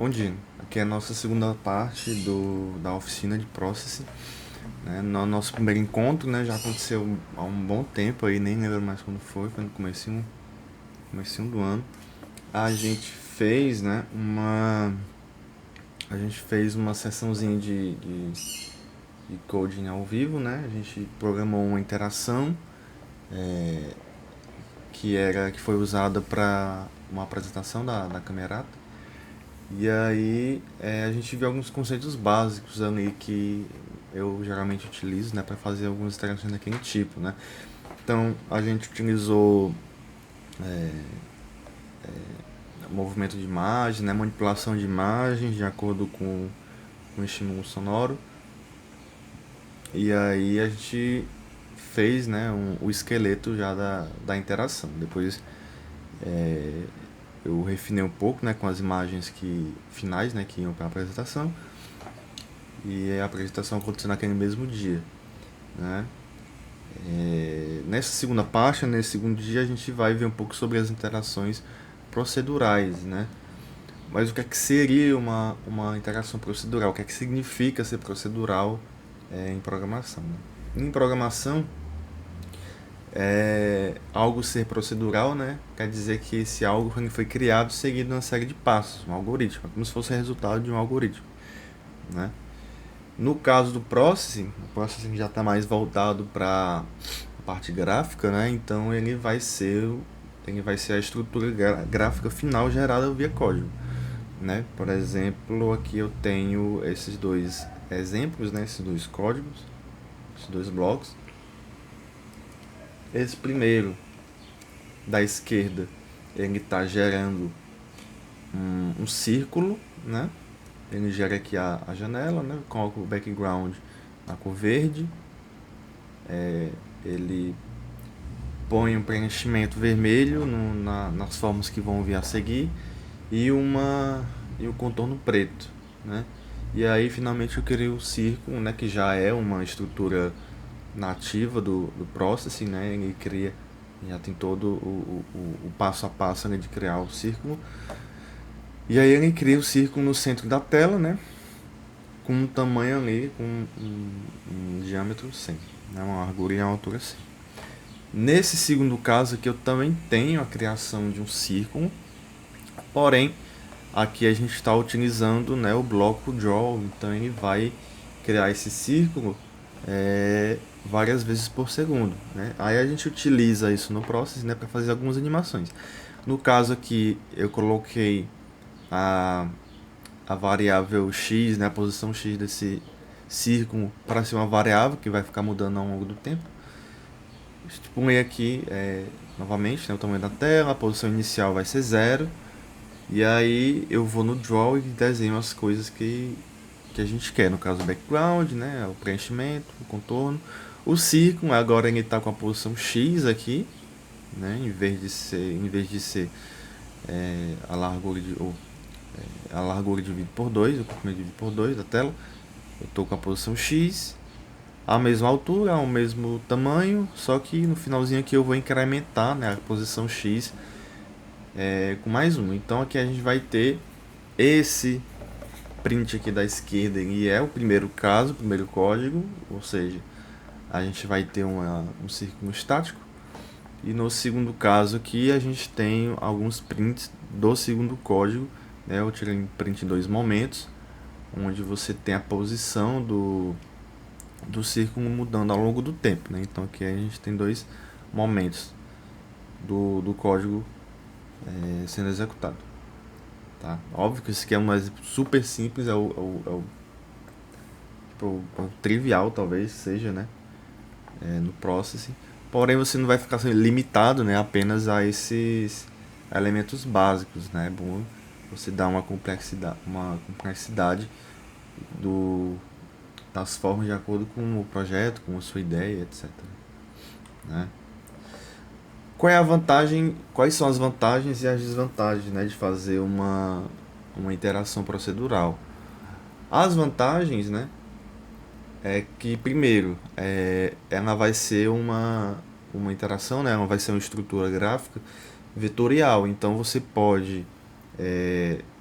Bom dia, aqui é a nossa segunda parte da oficina de Processing, né? No nosso primeiro encontro, né, já aconteceu há um bom tempo aí, nem lembro mais quando foi no comecinho do ano. A gente fez, né, a gente fez uma sessãozinha de coding ao vivo, né? A gente programou uma interação que foi usada para uma apresentação da Camerata. E aí a gente viu alguns conceitos básicos ali que eu geralmente utilizo, né, para fazer algumas interações daquele tipo, né? Então a gente utilizou movimento de imagem, né, manipulação de imagens de acordo com o estímulo sonoro. E aí a gente fez, né, o esqueleto já da interação. Depois eu refinei um pouco, né, com as imagens finais, né, que iam para a apresentação. E a apresentação aconteceu naquele mesmo dia, né? Nessa segunda parte, nesse segundo dia, a gente vai ver um pouco sobre as interações procedurais, né? Mas o que é que seria uma interação procedural? O que é que significa ser procedural em programação? Né? Em programação, algo ser procedural, né? Quer dizer que esse algo foi criado seguindo uma série de passos, um algoritmo, como se fosse o resultado de um algoritmo, né? No caso do processing, o processing já está mais voltado para a parte gráfica, né? Então ele vai ser a estrutura gráfica final gerada via código, né? Por exemplo, aqui eu tenho esses dois exemplos, né? Esses dois códigos, esses dois blocos. Esse primeiro da esquerda, ele está gerando um círculo, né? Ele gera aqui a janela, né? Coloca o background na cor verde. Ele põe um preenchimento vermelho nas formas que vão vir a seguir e e o contorno preto, né? E aí finalmente eu criei o círculo, né, que já é uma estrutura nativa do processing, né? Ele cria, já tem todo o passo a passo, né, de criar o círculo. E aí ele cria o círculo no centro da tela, né? Com um tamanho ali, com um diâmetro 100, né? Uma largura e uma altura 100. Nesse segundo caso aqui eu também tenho a criação de um círculo, porém aqui a gente está utilizando, né, o bloco draw, então ele vai criar esse círculo várias vezes por segundo, né? Aí a gente utiliza isso no Process, né, para fazer algumas animações. No caso aqui eu coloquei a, a variável x, né, a posição x desse círculo para ser uma variável que vai ficar mudando ao longo do tempo. Estipulei aqui novamente, né, o tamanho da tela, a posição inicial vai ser 0. E aí eu vou no draw e desenho as coisas que a gente quer. No caso, o background, né, o preenchimento, o contorno. O círculo, agora ele está com a posição X aqui, né, em vez de ser a largura a largura dividido por 2, o comprimento dividido por 2 da tela. Eu estou com a posição X, a mesma altura, ao mesmo tamanho, só que no finalzinho aqui eu vou incrementar, né, a posição X com mais um. Então aqui a gente vai ter esse print aqui da esquerda, e é o primeiro caso, o primeiro código, ou seja, a gente vai ter um círculo estático. E no segundo caso aqui a gente tem alguns prints do segundo código, né? Eu tirei um print em dois momentos, onde você tem a posição do círculo mudando ao longo do tempo, né? Então aqui a gente tem dois momentos do código sendo executado. Tá? Óbvio que isso aqui é um exemplo super simples, tipo, trivial talvez seja, né? No processing. Porém você não vai ficar limitado, né, apenas a esses elementos básicos, né? É bom você dar uma complexidade do, das formas de acordo com o projeto, com a sua ideia, etc. Né? Qual é a vantagem? Quais são as vantagens e as desvantagens, né, de fazer uma interação procedural? As vantagens, né, é que primeiro ela vai ser uma interação, né, ela vai ser uma estrutura gráfica vetorial. Então você pode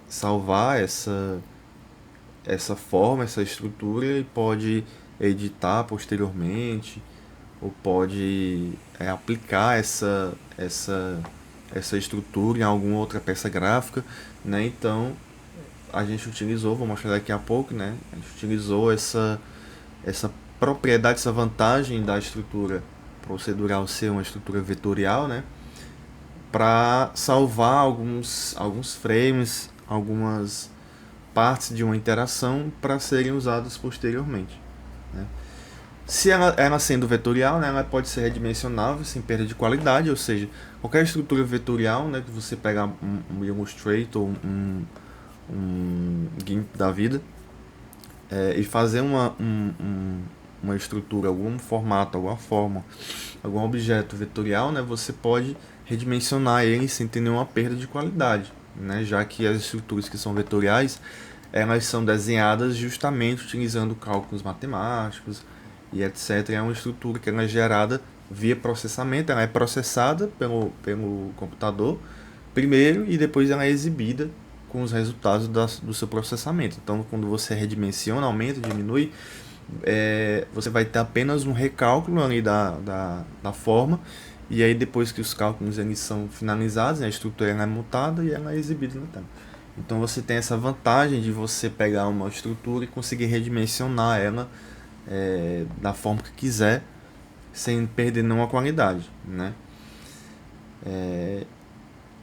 salvar essa forma, essa estrutura e pode editar posteriormente ou pode aplicar essa estrutura em alguma outra peça gráfica, né? Então a gente utilizou, vou mostrar daqui a pouco, né? A gente utilizou essa propriedade, essa vantagem da estrutura procedural ser uma estrutura vetorial, né? Para salvar alguns frames, algumas partes de uma interação para serem usadas posteriormente, né? Se ela sendo vetorial, né, ela pode ser redimensionável sem perda de qualidade, ou seja, qualquer estrutura vetorial, né, que você pegar um Illustrator, um GIMP da vida, e fazer uma estrutura, algum formato, alguma forma, algum objeto vetorial, né, você pode redimensionar ele sem ter nenhuma perda de qualidade, né, já que as estruturas que são vetoriais, elas são desenhadas justamente utilizando cálculos matemáticos e etc. É uma estrutura que ela é gerada via processamento, ela é processada pelo computador primeiro e depois ela é exibida com os resultados do seu processamento. Então, quando você redimensiona, aumenta, diminui, você vai ter apenas um recálculo ali da forma, e aí depois que os cálculos eles são finalizados, a estrutura ela é mutada e ela é exibida na tela. Então você tem essa vantagem de você pegar uma estrutura e conseguir redimensionar ela da forma que quiser, sem perder nenhuma qualidade, né?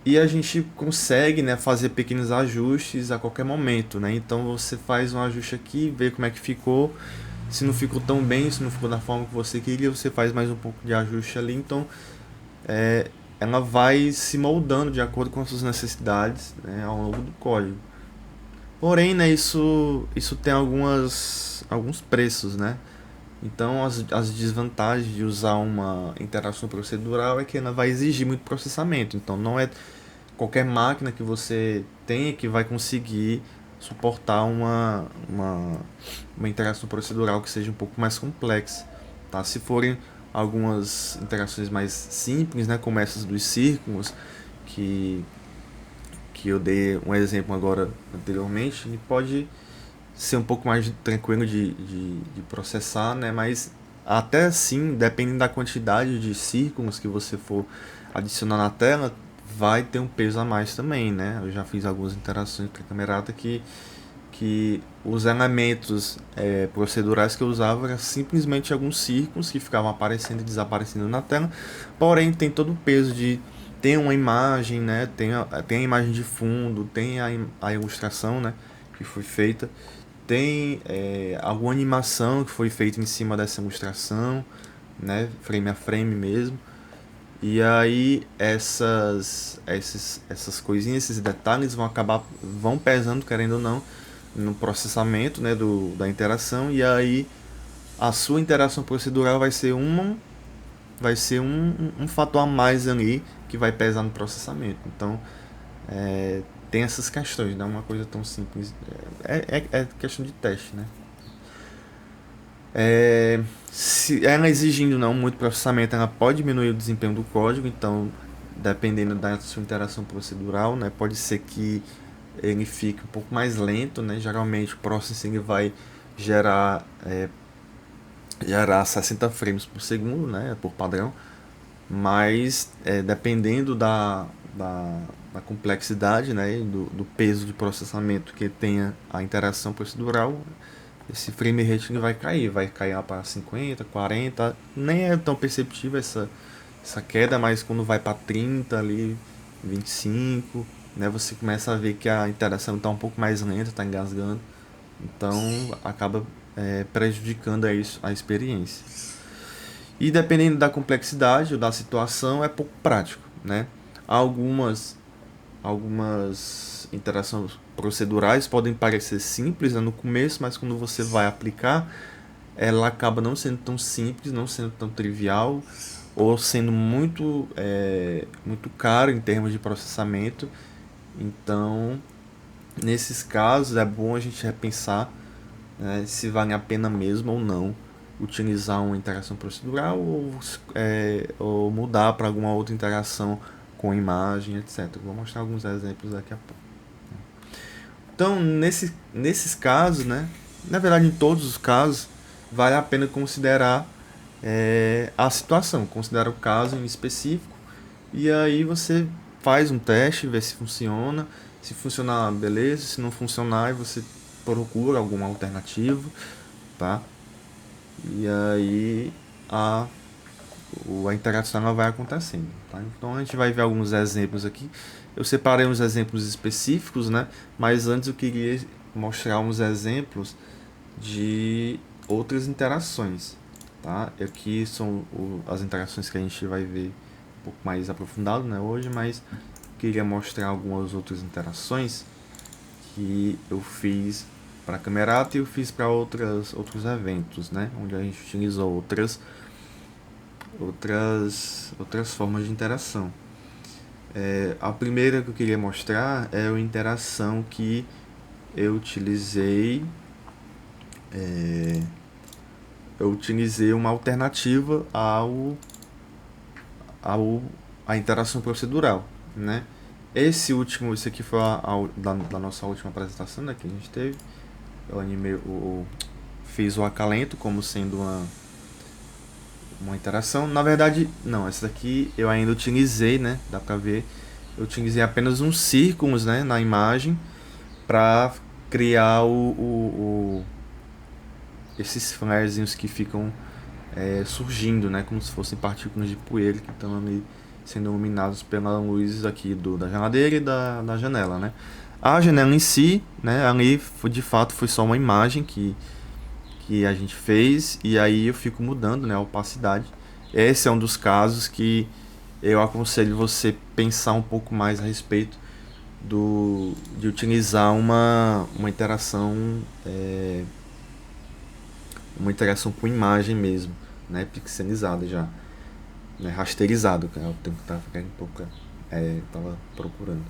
E a gente consegue, né, fazer pequenos ajustes a qualquer momento, né? Então você faz um ajuste aqui, vê como é que ficou. Se não ficou tão bem, se não ficou da forma que você queria, você faz mais um pouco de ajuste ali. Então ela vai se moldando de acordo com as suas necessidades, né, ao longo do código. Porém, né, isso tem alguns preços, né? Então, as desvantagens de usar uma interação procedural é que ela vai exigir muito processamento. Então, não é qualquer máquina que você tenha que vai conseguir suportar uma interação procedural que seja um pouco mais complexa. Tá? Se forem algumas interações mais simples, né, como essas dos círculos, que, que eu dei um exemplo agora anteriormente, ele pode ser um pouco mais tranquilo de processar, né? Mas até assim, dependendo da quantidade de círculos que você for adicionar na tela, vai ter um peso a mais também, né? Eu já fiz algumas interações com a camerata que os elementos procedurais que eu usava eram simplesmente alguns círculos que ficavam aparecendo e desaparecendo na tela, porém tem todo o peso de tem uma imagem, né? Tem a imagem de fundo, tem a ilustração, né, que foi feita, tem alguma animação que foi feita em cima dessa ilustração, né, frame a frame mesmo. E aí essas coisinhas, esses detalhes vão pesando, querendo ou não, no processamento, né, da interação. E aí a sua interação procedural vai ser um fator a mais ali que vai pesar no processamento. Então tem essas questões, não é uma coisa tão simples. É questão de teste, né? Se ela exigindo não muito processamento, ela pode diminuir o desempenho do código. Então, dependendo da sua interação procedural, né, pode ser que ele fique um pouco mais lento, né? Geralmente o processing vai gerar 60 frames por segundo, né, por padrão, mas dependendo da complexidade, né, do peso de processamento que tenha a interação procedural, esse frame rate vai cair lá para 50, 40, nem é tão perceptível essa queda, mas quando vai para 30 ali, 25, né, você começa a ver que a interação está um pouco mais lenta, está engasgando, então acaba prejudicando a experiência. E dependendo da complexidade ou da situação, é pouco prático, né? Algumas interações procedurais podem parecer simples, né, no começo, mas quando você vai aplicar, ela acaba não sendo tão simples, não sendo tão trivial, ou sendo muito caro em termos de processamento. Então, nesses casos, é bom a gente repensar, né, se vale a pena mesmo ou não utilizar uma interação procedural ou mudar para alguma outra interação com imagem, etc. Vou mostrar alguns exemplos daqui a pouco. Então, nesses casos, né, na verdade, em todos os casos, vale a pena considerar a situação, considerar o caso em específico, e aí você faz um teste, vê se funciona. Se funcionar, beleza. Se não funcionar, aí você procura alguma alternativa, tá? E aí a, a interação ela vai acontecendo, tá? Então a gente vai ver alguns exemplos aqui. Eu separei uns exemplos específicos, né? Mas antes eu queria mostrar uns exemplos de outras interações, tá? Aqui são as interações que a gente vai ver um pouco mais aprofundado, né, hoje, mas queria mostrar algumas outras interações que eu fiz para a Camerata e eu fiz para outros eventos, né, onde a gente utilizou outras formas de interação. A primeira que eu queria mostrar é a interação que eu utilizei uma alternativa ao a interação procedural, né? Esse aqui foi da nossa última apresentação, né, que a gente teve. Eu animei, fiz o acalento como sendo uma interação. Na verdade, não, essa daqui eu ainda utilizei, né? Dá pra ver. Eu utilizei apenas uns círculos, né, na imagem para criar esses flarezinhos que ficam surgindo, né, como se fossem partículas de poeira que estão ali sendo iluminados pela luz aqui da geladeira e da janela, né. A janela em si, né, ali de fato foi só uma imagem que a gente fez, e aí eu fico mudando, né, a opacidade. Esse é um dos casos que eu aconselho você pensar um pouco mais a respeito de utilizar uma interação com imagem mesmo, né, pixelizada já, né, rasterizado, que é o termo que eu tava ficando um pouco, tava procurando.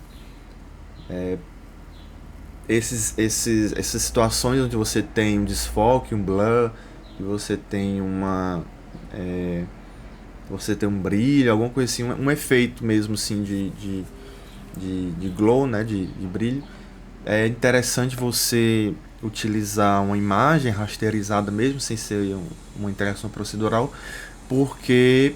Essas situações onde você tem um desfoque, um blur, e você tem um brilho, alguma coisa assim, um efeito mesmo assim de glow, né, de brilho. É interessante você utilizar uma imagem rasterizada mesmo, sem ser uma interação procedural, porque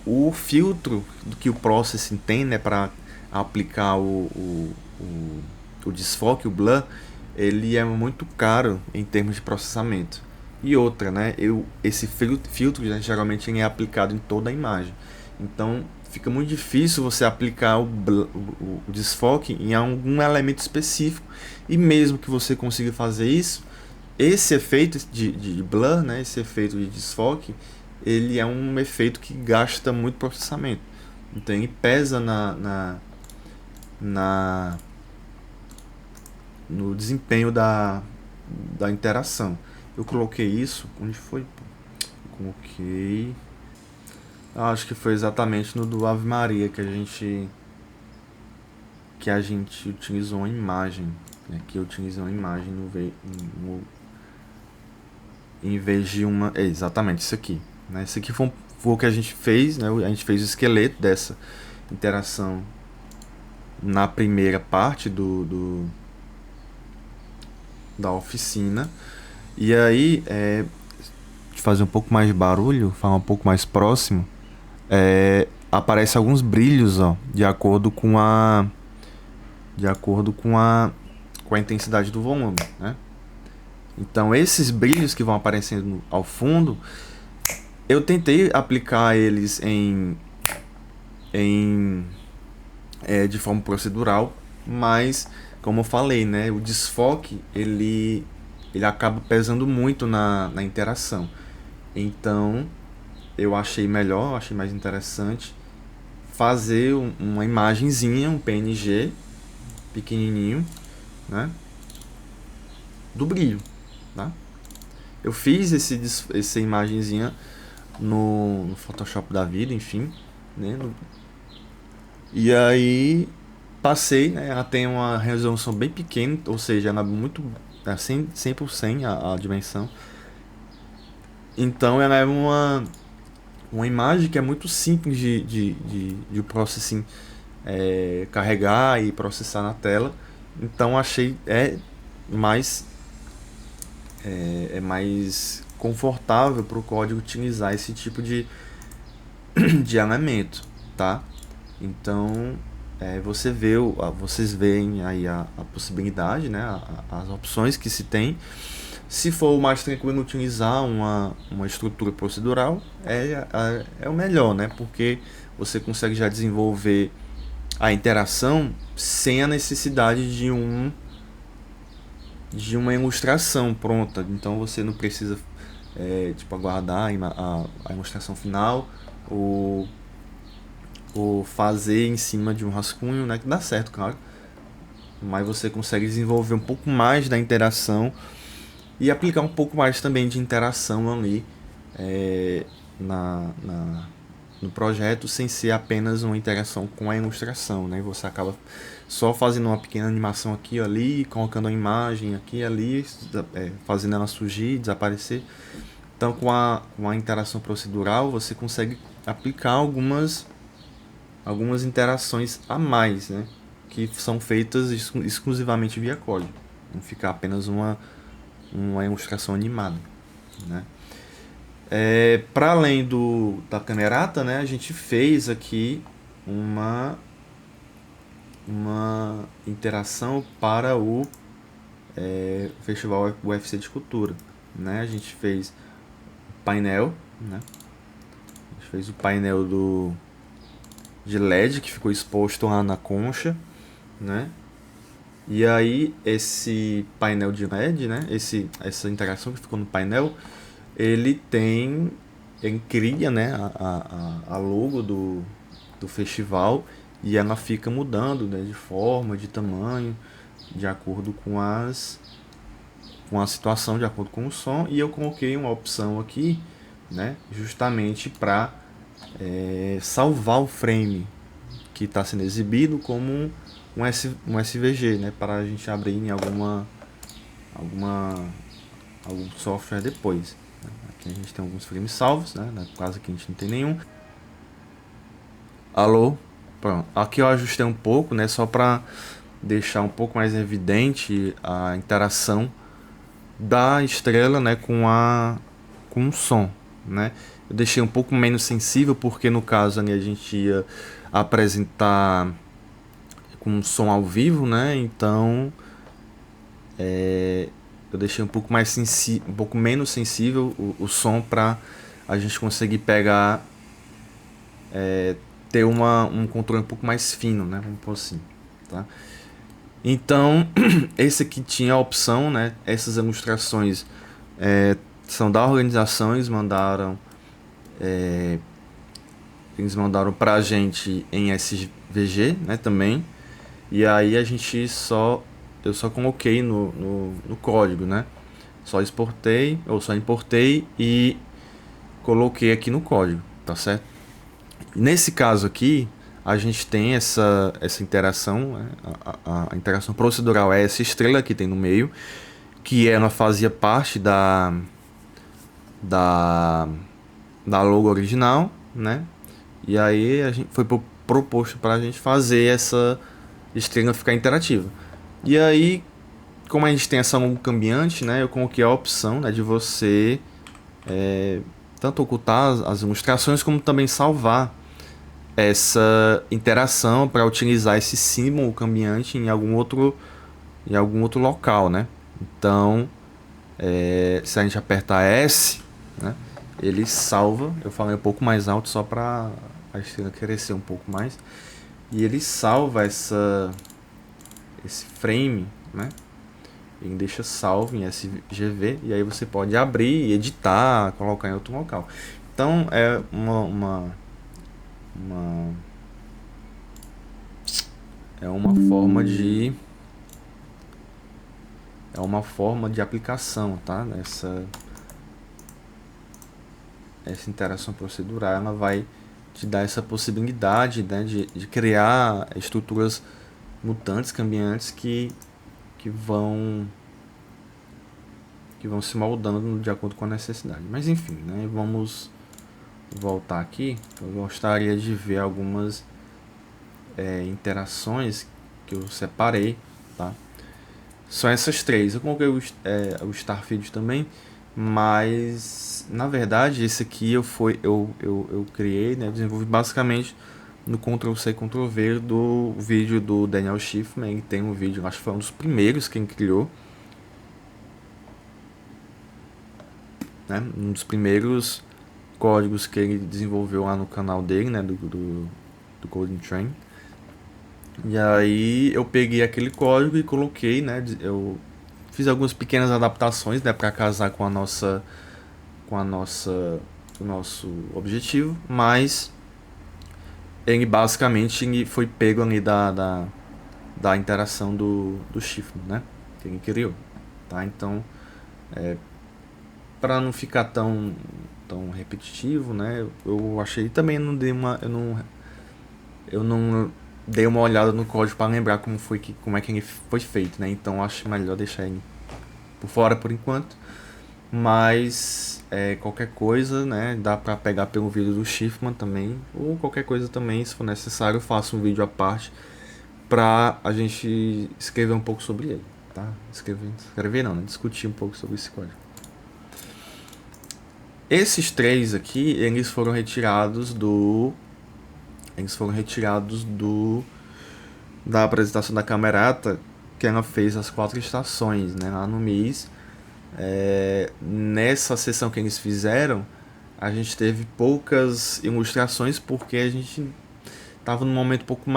o filtro do que o processing tem, né, para aplicar o desfoque, o blur, ele é muito caro em termos de processamento. E outra, né, esse filtro geralmente é aplicado em toda a imagem. Então fica muito difícil você aplicar o desfoque em algum elemento específico. E mesmo que você consiga fazer isso, esse efeito de blur, né, esse efeito de desfoque, ele é um efeito que gasta muito processamento. Então ele pesa na no desempenho da interação. Eu coloquei isso, onde foi? Eu coloquei, acho que foi exatamente no do Ave Maria que a gente utilizou uma imagem, né? Que eu utilizei uma imagem em vez de uma, exatamente isso aqui, né? Isso aqui foi o que a gente fez, né? A gente fez o esqueleto dessa interação na primeira parte da oficina. E aí, de fazer um pouco mais de barulho, falar um pouco mais próximo, aparece alguns brilhos, ó, de acordo com a intensidade do volume, né? Então esses brilhos que vão aparecendo ao fundo, eu tentei aplicar eles de forma procedural, mas como eu falei, né, o desfoque ele acaba pesando muito na interação. Então eu achei melhor, achei mais interessante fazer uma imagenzinha, um PNG pequenininho, né, do brilho, tá? Eu fiz essa imagenzinha no Photoshop da vida, enfim, né, e aí passei, né, ela tem uma resolução bem pequena, ou seja, ela é muito 100% a dimensão. Então ela é uma imagem que é muito simples de processing, carregar e processar na tela. Então achei mais mais confortável para o código utilizar esse tipo de elemento, tá? Então vocês veem aí a possibilidade, né? As opções que se tem. Se for mais tranquilo utilizar uma estrutura procedural, é o melhor, né? Porque você consegue já desenvolver a interação sem a necessidade de uma ilustração pronta. Então você não precisa tipo, aguardar a ilustração final ou, ou fazer em cima de um rascunho, né? Que dá certo, claro. Mas você consegue desenvolver um pouco mais da interação e aplicar um pouco mais também de interação ali é, na, na, no projeto, sem ser apenas uma interação com a ilustração, né? Você acaba só fazendo uma pequena animação aqui e ali, colocando a imagem aqui e ali, fazendo ela surgir, desaparecer. Então, com a interação procedural, você consegue aplicar algumas interações a mais, né? Que são feitas exclusivamente via código. Não ficar apenas uma ilustração animada, né? Para além da Camerata, né, a gente fez aqui uma interação para o Festival UFC de Cultura, né? A gente fez painel, né? A gente fez o painel de LED que ficou exposto lá na concha, né? E aí esse painel de LED, né? Essa interação que ficou no painel, ele cria, né? A logo do festival e ela fica mudando, né? De forma, de tamanho, de acordo com a situação, de acordo com o som. E eu coloquei uma opção aqui, né? Alguém para salvar o frame que está sendo exibido como um SVG, né, para a gente abrir em alguma algum software depois. Aqui a gente tem alguns frames salvos, né, no caso aqui a gente não tem nenhum. Alô, pronto. Aqui eu ajustei um pouco, né, só para deixar um pouco mais evidente a interação da estrela, né, com o som, né. Eu deixei um pouco menos sensível porque no caso ali a gente ia apresentar com som ao vivo, né? Então eu deixei um pouco um pouco menos sensível o som para a gente conseguir pegar, ter um controle um pouco mais fino, né? Vamos por assim, tá? Então esse aqui tinha a opção, né? Essas ilustrações são da organização, eles mandaram pra gente em SVG, né? Também. E aí eu só coloquei no código, né? Só importei e coloquei aqui no código, tá certo? Nesse caso aqui, a gente tem essa interação, né? A interação procedural é essa estrela que tem no meio, que ela fazia parte da, da logo original, né? E aí a gente foi proposto para a gente fazer essa estrela ficar interativa. E aí, como a gente tem essa logo cambiante, né, eu coloquei a opção, né, de você tanto ocultar as ilustrações como também salvar essa interação para utilizar esse símbolo cambiante em algum outro local, né? Então, se a gente apertar S, né, ele salva. Eu falei um pouco mais alto só para a estrela crescer um pouco mais. E ele salva esse frame, né? Ele deixa salvo em SGV e aí você pode abrir, editar, colocar em outro local. Então uma é uma forma de aplicação, tá? Essa interação procedural, ela vai te dar essa possibilidade, né, de criar estruturas mutantes, cambiantes que vão se moldando de acordo com a necessidade. Mas enfim, né, vamos voltar aqui. Eu gostaria de ver algumas interações que eu separei, tá? São essas três. Eu coloquei o Starfield também, mas na verdade esse aqui eu criei, né, desenvolvi basicamente no Ctrl+C, Ctrl+V do vídeo do Daniel Schiffman. Ele tem um vídeo, acho que foi um dos primeiros quem criou, né, um dos primeiros códigos que ele desenvolveu lá no canal dele, né, do Golden Train. E aí eu peguei aquele código e coloquei, né, eu fiz algumas pequenas adaptações, né, para casar com a nossa o nosso objetivo, mas ele basicamente ele foi pego ali da interação do Schiffman, né, que ele criou, tá? Então, para não ficar tão repetitivo, né, eu achei também não dei uma eu não dei uma olhada no código para lembrar como é que ele foi feito, né? Então acho melhor deixar ele por fora por enquanto. Mas qualquer coisa, né? Dá para pegar pelo vídeo do Schiffman também, ou qualquer coisa também, se for necessário, eu faço um vídeo à parte para a gente escrever um pouco sobre ele, tá? Escrever não, né? Discutir um pouco sobre esse código. Esses três aqui, eles foram retirados da apresentação da Camerata que ela fez as 4 estações, né, lá no MIS. Nessa sessão que eles fizeram, a gente teve poucas ilustrações porque a gente estava num momento um pouco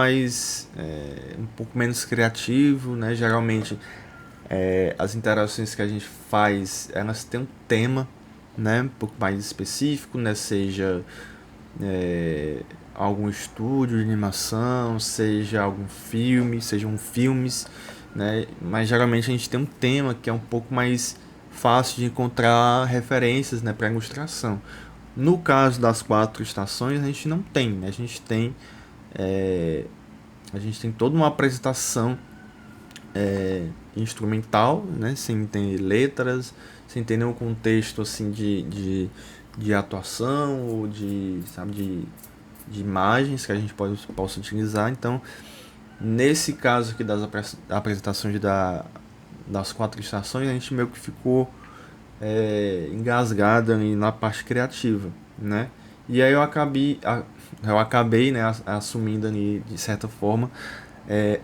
menos criativo, né? Geralmente as interações que a gente faz, elas têm um tema, né, um pouco mais específico, né, seja algum estúdio de animação, seja algum filme, sejam filmes, né? Mas geralmente a gente tem um tema que é um pouco mais fácil de encontrar referências, né, para ilustração. No caso das 4 estações a gente não tem, né? A gente tem toda uma apresentação instrumental, né, sem ter letras, sem ter nenhum contexto assim de atuação ou de imagens que a gente possa utilizar. Então, nesse caso aqui das apresentações das 4 estações, a gente meio que ficou engasgado ali na parte criativa, né? E aí eu acabei, né, assumindo ali de certa forma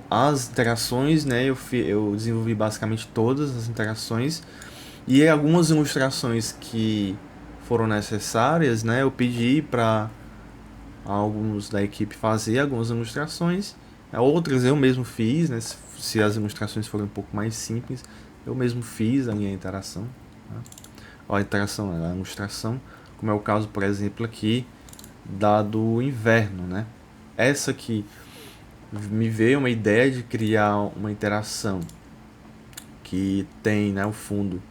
as interações, né? Eu desenvolvi basicamente todas as interações e algumas ilustrações que foram necessárias, né? Eu pedi para alguns da equipe fazer algumas ilustrações, outras eu mesmo fiz, né? Se as ilustrações forem um pouco mais simples, eu mesmo fiz a minha interação, né? A interação, a ilustração, como é o caso, por exemplo, aqui da do inverno, né? Essa aqui me veio uma ideia de criar uma interação que tem, né, o fundo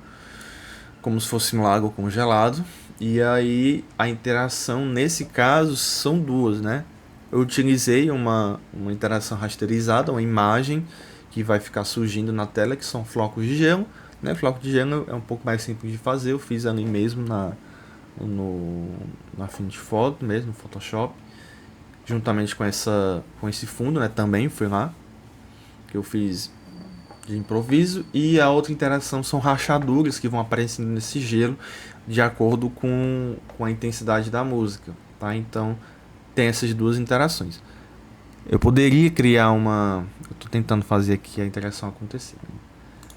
como se fosse um lago congelado. E aí a interação nesse caso são duas, né? Eu utilizei uma interação rasterizada, uma imagem que vai ficar surgindo na tela, que são flocos de gelo, né? Floco de gelo é um pouco mais simples de fazer, eu fiz ali mesmo na Affinity Photo mesmo, no Photoshop, juntamente com esse fundo, né? Também fui lá que eu fiz de improviso, e a outra interação são rachaduras que vão aparecendo nesse gelo de acordo com a intensidade da música, tá? Então tem essas duas interações. Eu poderia criar eu tô tentando fazer aqui a interação acontecer.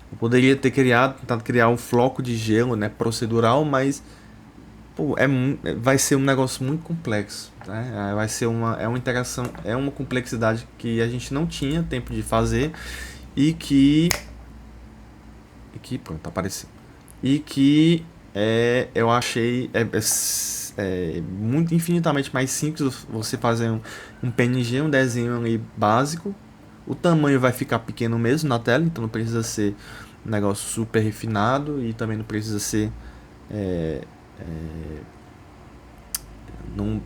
Eu poderia ter tentado criar um floco de gelo, né, procedural, mas pô, vai ser um negócio muito complexo, né? Vai ser uma interação, é uma complexidade que a gente não tinha tempo de fazer e que pronto, apareceu. E que eu achei muito infinitamente mais simples você fazer um PNG, um desenho ali básico. O tamanho vai ficar pequeno mesmo na tela, então não precisa ser um negócio super refinado e também não precisa ser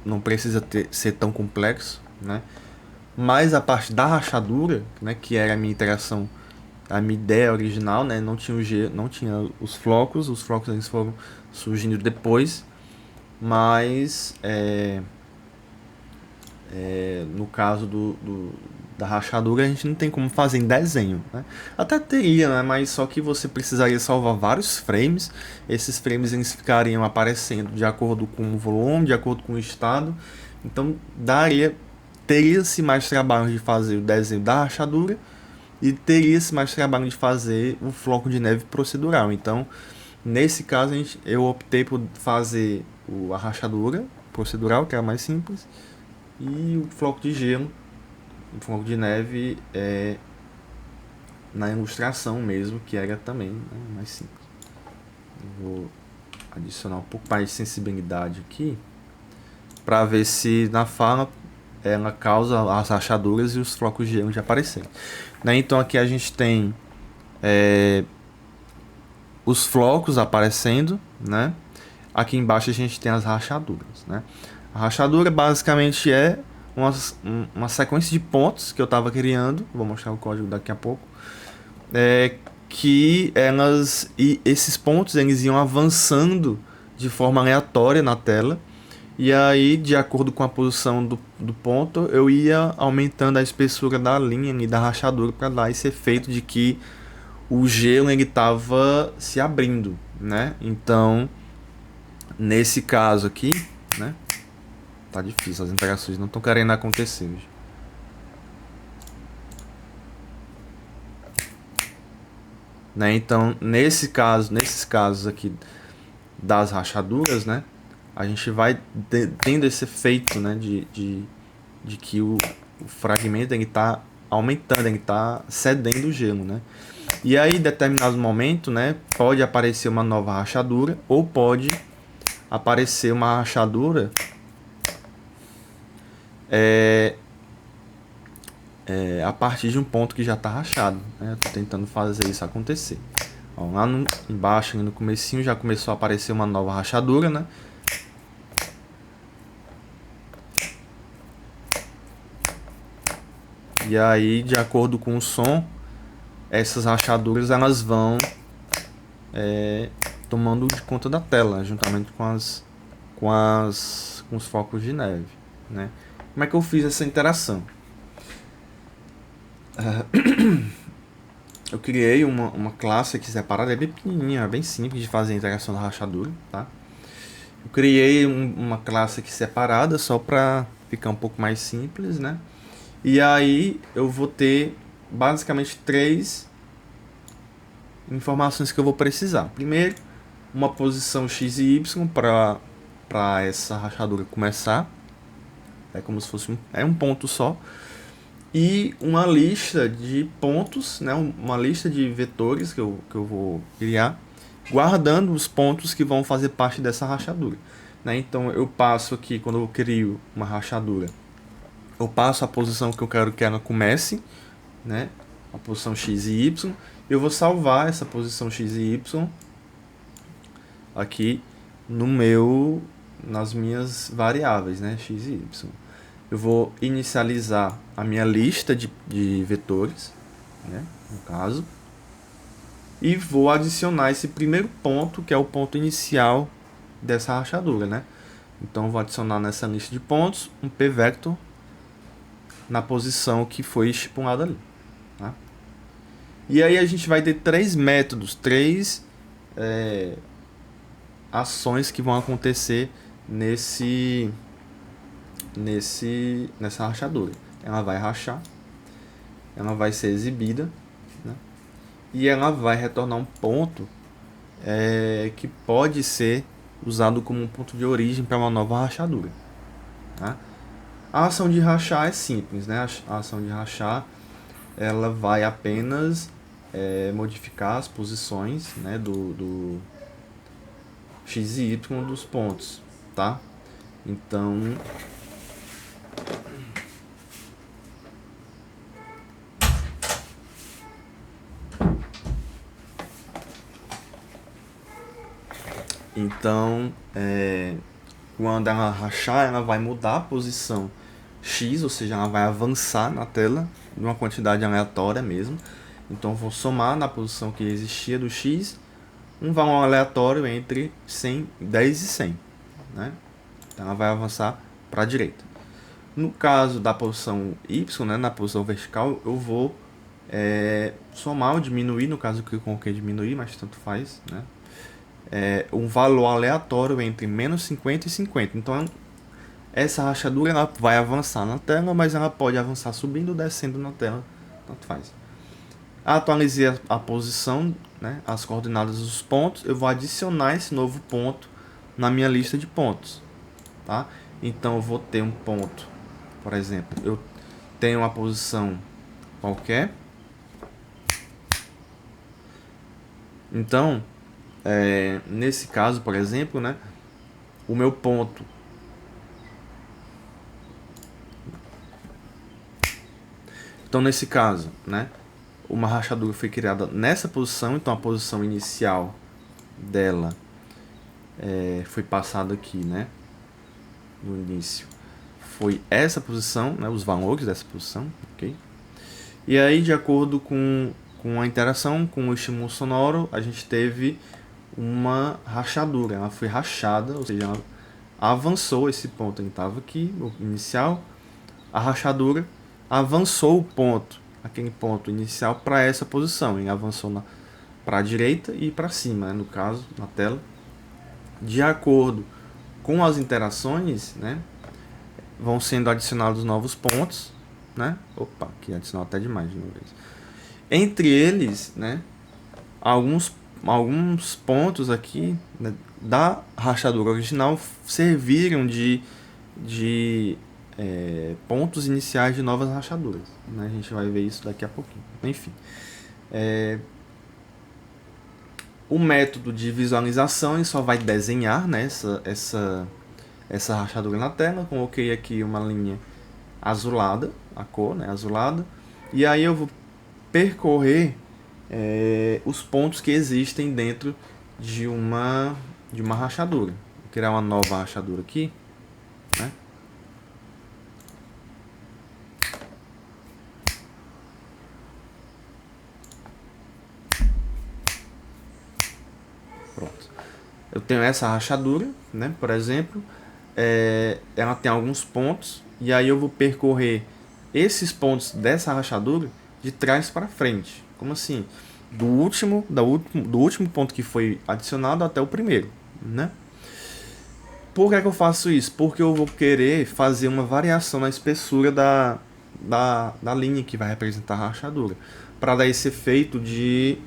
não precisa ser tão complexo, né? Mas a parte da rachadura, né, que era a minha interação, a minha ideia original, né, não tinha os flocos eles foram surgindo depois, mas no caso da rachadura a gente não tem como fazer em desenho, né? Até teria, né? Mas só que você precisaria salvar vários frames. Esses frames eles ficariam aparecendo de acordo com o volume, de acordo com o estado. Então teria-se mais trabalho de fazer o desenho da rachadura e teria-se mais trabalho de fazer o floco de neve procedural. Então, nesse caso, eu optei por fazer a rachadura procedural, que é a mais simples, e o floco de gelo, o floco de neve na ilustração mesmo, que era também, né, mais simples. Eu vou adicionar um pouco mais de sensibilidade aqui, para ver se na fala ela causa as rachaduras e os flocos de gelo de aparecerem. Né? Então aqui a gente tem os flocos aparecendo, né? Aqui embaixo a gente tem as rachaduras, né? A rachadura basicamente é uma sequência de pontos que eu estava criando, vou mostrar o código daqui a pouco, que esses pontos eles iam avançando de forma aleatória na tela, e aí de acordo com a posição do ponto eu ia aumentando a espessura da linha e da rachadura para dar esse efeito de que o gelo ele estava se abrindo, né? Então nesse caso aqui, né? Tá difícil, as interações não estão querendo acontecer hoje. Né? Então, nesses casos aqui das rachaduras, né? A gente vai tendo esse efeito, né? De que o fragmento ele tá aumentando, ele tá cedendo o gelo, né? E aí, em determinado momento, né? Pode aparecer uma nova rachadura ou pode aparecer uma rachadura a partir de um ponto que já está rachado, né? Tô tentando fazer isso acontecer. Ó, lá embaixo, no comecinho, já começou a aparecer uma nova rachadura, né? E aí, de acordo com o som, essas rachaduras elas vão tomando de conta da tela, né? Juntamente com os focos de neve, né? Como é que eu fiz essa interação? Eu criei uma classe aqui separada, é bem pequenininha, é bem simples de fazer a interação da rachadura, tá? Eu criei uma classe aqui separada só para ficar um pouco mais simples, né? E aí eu vou ter basicamente 3 informações que eu vou precisar. Primeiro, uma posição x e y para essa rachadura começar. É como se fosse um ponto só. E uma lista de pontos, né, uma lista de vetores que eu vou criar, guardando os pontos que vão fazer parte dessa rachadura. Né? Então eu passo aqui, quando eu crio uma rachadura, eu passo a posição que eu quero que ela comece, né, a posição x e y. Eu vou salvar essa posição x e y aqui nas minhas variáveis, né, x e y. Eu vou inicializar a minha lista de vetores, né, no caso, e vou adicionar esse primeiro ponto, que é o ponto inicial dessa rachadura, né? Então vou adicionar nessa lista de pontos um p-vector na posição que foi estipulada ali, tá? E aí a gente vai ter 3 métodos, 3 ações que vão acontecer nessa rachadura. Ela vai rachar, ela vai ser exibida, né? E ela vai retornar um ponto que pode ser usado como um ponto de origem para uma nova rachadura, tá? A ação de rachar é simples, né? A ação de rachar ela vai apenas modificar as posições, né, do x e y dos pontos, tá? Então quando ela rachar, ela vai mudar a posição x, ou seja, ela vai avançar na tela de uma quantidade aleatória mesmo. Então, eu vou somar na posição que existia do x um valor aleatório entre 10 e 100, né? Então, ela vai avançar para a direita. No caso da posição Y, né, na posição vertical, eu vou somar ou diminuir, no caso que eu coloquei diminuir, mas tanto faz, né? Um valor aleatório entre menos 50 e 50. Então, essa rachadura ela vai avançar na tela, mas ela pode avançar subindo ou descendo na tela, tanto faz. Atualizei a posição, né, as coordenadas dos pontos, eu vou adicionar esse novo ponto na minha lista de pontos, tá? Então eu vou ter um ponto, por exemplo, eu tenho uma posição qualquer, então nesse caso, por exemplo, né, o meu ponto, então nesse caso, né, uma rachadura foi criada nessa posição, então a posição inicial dela foi passada aqui, né, no início. Foi essa posição, né, os valores dessa posição, ok? E aí, de acordo com a interação com o estímulo sonoro, a gente teve uma rachadura, ela foi rachada, ou seja, ela avançou esse ponto que estava aqui, o inicial, a rachadura avançou o ponto, aquele ponto inicial para essa posição, ele avançou para a direita e para cima, né, no caso, na tela. De acordo com as interações, né, vão sendo adicionados novos pontos, né? Opa, aqui adicionou até demais de uma vez. Entre eles, né, alguns pontos aqui, né, da rachadura original serviram de pontos iniciais de novas rachaduras, né? A gente vai ver isso daqui a pouquinho. Enfim, o método de visualização ele só vai desenhar, né, essa rachadura na tela. Coloquei aqui uma linha azulada, a cor, né, azulada, e aí eu vou percorrer os pontos que existem dentro de uma rachadura. Vou criar uma nova rachadura aqui, né? Pronto. Eu tenho essa rachadura, né? Por exemplo, ela tem alguns pontos e aí eu vou percorrer esses pontos dessa rachadura de trás para frente. Como assim? Do último ponto que foi adicionado até o primeiro, né? Por que eu faço isso? Porque eu vou querer fazer uma variação na espessura da linha que vai representar a rachadura, para dar esse efeito de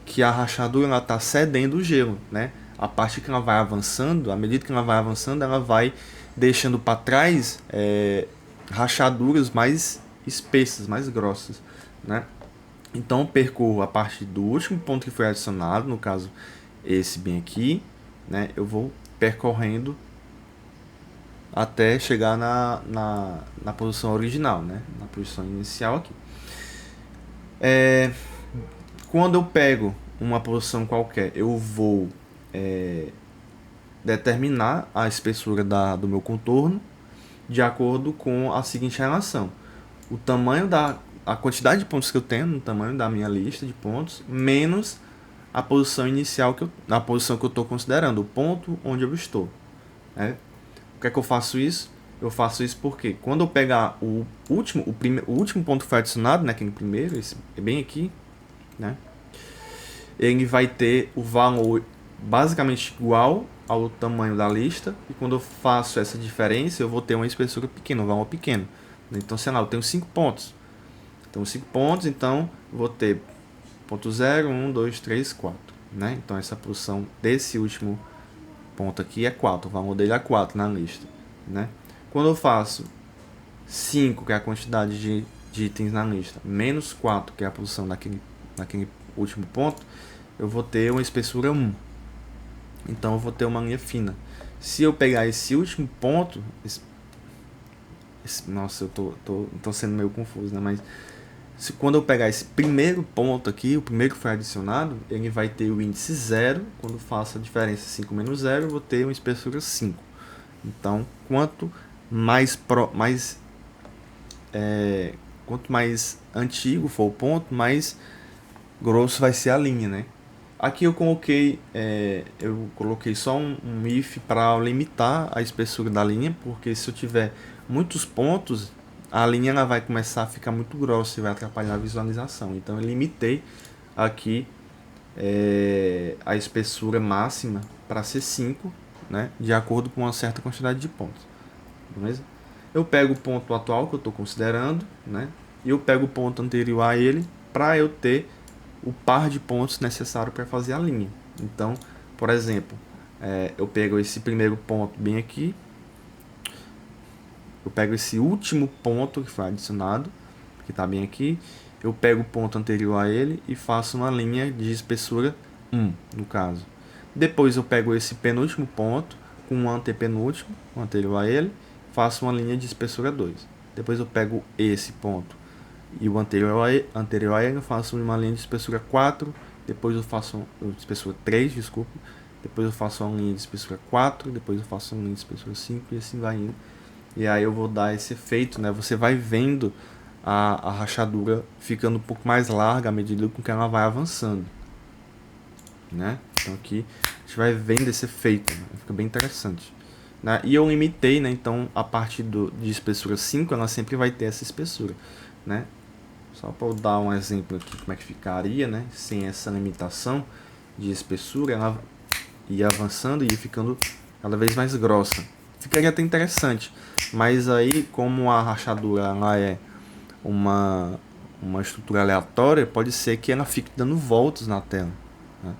que a rachadura está cedendo o gelo, né? A parte que ela vai avançando, à medida que ela vai avançando, ela vai deixando para trás rachaduras mais espessas, mais grossas, né? Então eu percorro a partir do último ponto que foi adicionado, no caso esse bem aqui, né? Eu vou percorrendo até chegar na posição original, né? Na posição inicial aqui. Quando eu pego uma posição qualquer, eu vou determinar a espessura do meu contorno de acordo com a seguinte relação: o tamanho a quantidade de pontos que eu tenho no tamanho da minha lista de pontos menos a posição inicial a posição que eu estou considerando, o ponto onde eu estou, né? Por que é que eu faço isso? Eu faço isso porque quando eu pegar o último ponto que foi adicionado, né, aquele primeiro, esse é bem aqui, né, ele vai ter o valor basicamente igual ao tamanho da lista, e quando eu faço essa diferença, eu vou ter uma espessura pequena, um valor pequeno. Então, sei lá, eu tenho 5 pontos. Então, 5 pontos, então eu vou ter ponto 0, 1, 2, 3, 4. Né? Então, essa posição desse último ponto aqui é 4. O valor dele é 4 na lista. Né? Quando eu faço 5, que é a quantidade de itens na lista, menos 4, que é a posição daquele último ponto, eu vou ter uma espessura 1. Então eu vou ter uma linha fina. Se eu pegar esse último ponto, nossa, eu tô sendo meio confuso, né? Mas quando eu pegar esse primeiro ponto aqui, o primeiro que foi adicionado, ele vai ter o índice 0. Quando eu faço a diferença 5 menos 0, eu vou ter uma espessura 5. Então, quanto mais antigo for o ponto, mais grosso vai ser a linha, né? Aqui eu coloquei só um if para limitar a espessura da linha, porque se eu tiver muitos pontos, a linha ela vai começar a ficar muito grossa e vai atrapalhar a visualização. Então eu limitei aqui a espessura máxima para ser 5, né, de acordo com uma certa quantidade de pontos. Beleza? Eu pego o ponto atual que eu estou considerando, né, e eu pego o ponto anterior a ele para eu ter o par de pontos necessário para fazer a linha. Então, por exemplo, eu pego esse primeiro ponto bem aqui, eu pego esse último ponto que foi adicionado, que está bem aqui, eu pego o ponto anterior a ele e faço uma linha de espessura 1, no caso. Depois eu pego esse penúltimo ponto com um antepenúltimo, o anterior a ele, faço uma linha de espessura 2. Depois eu pego esse ponto e o anterior a ele, eu faço uma linha de espessura 4, depois eu faço de espessura 3, desculpa, depois eu faço uma linha de espessura 4, depois eu faço uma linha de espessura 5 e assim vai indo. E aí eu vou dar esse efeito, né? Você vai vendo a rachadura ficando um pouco mais larga à medida com que ela vai avançando, né? Então aqui a gente vai vendo esse efeito, né? Fica bem interessante, né? E eu limitei, né? Então a parte de espessura 5 ela sempre vai ter essa espessura, né? Só para eu dar um exemplo aqui como é que ficaria, né? Sem essa limitação de espessura, ela ia avançando e ia ficando cada vez mais grossa. Ficaria até interessante, mas aí como a rachadura ela é uma estrutura aleatória, pode ser que ela fique dando voltas na tela, né?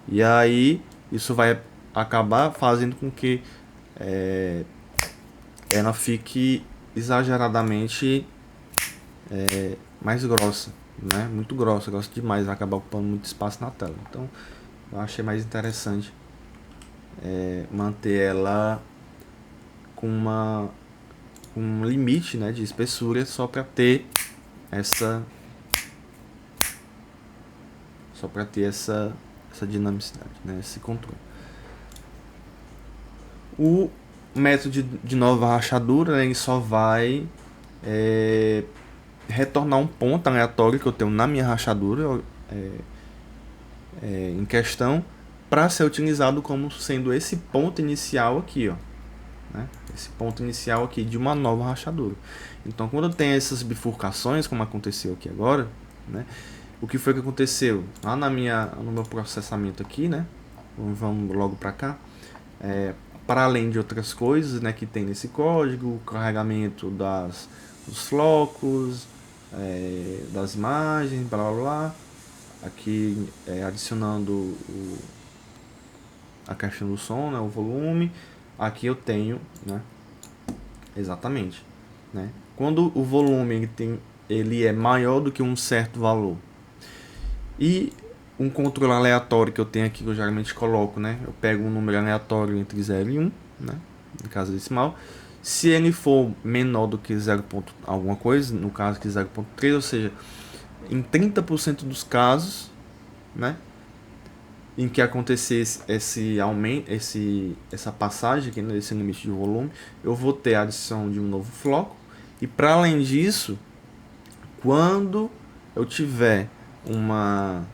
E aí isso vai acabar fazendo com que ela fique exageradamente mais grossa, né? Muito grossa, grossa demais, vai acabar ocupando muito espaço na tela. Então eu achei mais interessante manter ela com um limite, né, de espessura só para ter essa dinamicidade, né, esse controle. O método de nova rachadura, né, ele só vai retornar um ponto aleatório que eu tenho na minha rachadura em questão para ser utilizado como sendo esse ponto inicial aqui, ó, né? Esse ponto inicial aqui de uma nova rachadura. Então, quando eu tenho essas bifurcações, como aconteceu aqui agora, né? O que foi que aconteceu? Lá no meu processamento aqui, né? Vamos logo para cá. Para além de outras coisas, né, que tem nesse código, o carregamento dos flocos, das imagens, blá blá blá. Aqui adicionando a questão do som, né, o volume. Aqui eu tenho, né, exatamente, né, quando o volume ele é maior do que um certo valor e um controle aleatório que eu tenho aqui, que eu geralmente coloco, né, eu pego um número aleatório entre 0 e 1, né, em caso decimal. Se ele for menor do que 0. Alguma coisa, no caso aqui 0.3, ou seja, em 30% dos casos, né, em que acontecesse esse aumento, essa passagem aqui nesse limite de volume, eu vou ter a adição de um novo floco. E para além disso, quando eu tiver um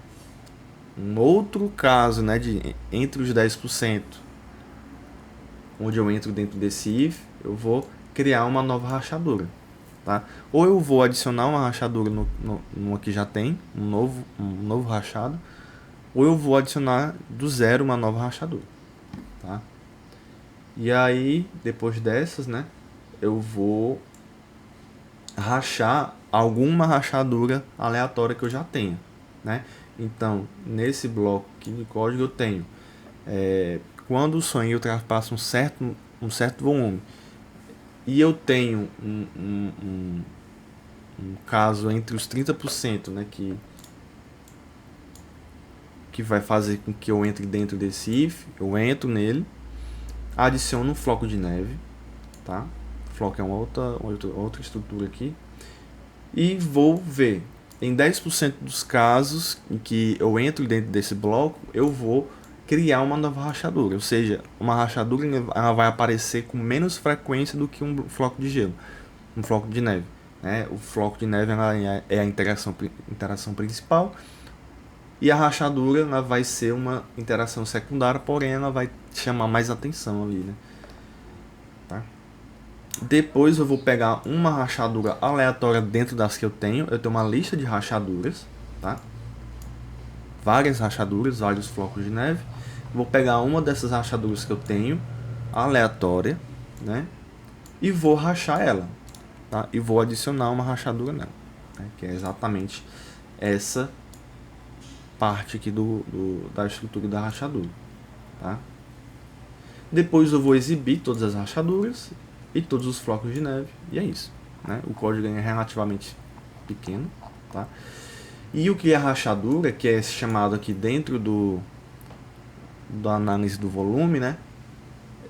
outro caso, né, de entre os 10%, onde eu entro dentro desse if, eu vou criar uma nova rachadura, tá? Ou eu vou adicionar uma rachadura no que já tem, um novo rachado, ou eu vou adicionar do zero uma nova rachadura, tá? E aí, depois dessas, né, eu vou rachar alguma rachadura aleatória que eu já tenho, né? Então, nesse bloco aqui de código eu tenho quando o sonho ultrapassa um certo volume e eu tenho um caso entre os 30%, né, que vai fazer com que eu entre dentro desse if, eu entro nele, adiciono um floco de neve, tá? Floco é uma outra estrutura aqui, e vou ver em 10% dos casos em que eu entro dentro desse bloco, eu vou criar uma nova rachadura, ou seja, uma rachadura ela vai aparecer com menos frequência do que um floco de gelo, um floco de neve, né? O floco de neve ela é a interação principal, e a rachadura ela vai ser uma interação secundária, porém ela vai chamar mais atenção ali, né? Tá? Depois eu vou pegar uma rachadura aleatória dentro das que eu tenho. Eu tenho uma lista de rachaduras, tá? Várias rachaduras, vários flocos de neve. Vou pegar uma dessas rachaduras que eu tenho, aleatória, né? E vou rachar ela, tá? E vou adicionar uma rachadura nela, né? Que é exatamente essa parte aqui da estrutura da rachadura, tá? Depois eu vou exibir todas as rachaduras e todos os flocos de neve, e é isso, né? O código é relativamente pequeno, tá? E o que é rachadura, que é chamado aqui dentro da análise do volume, né?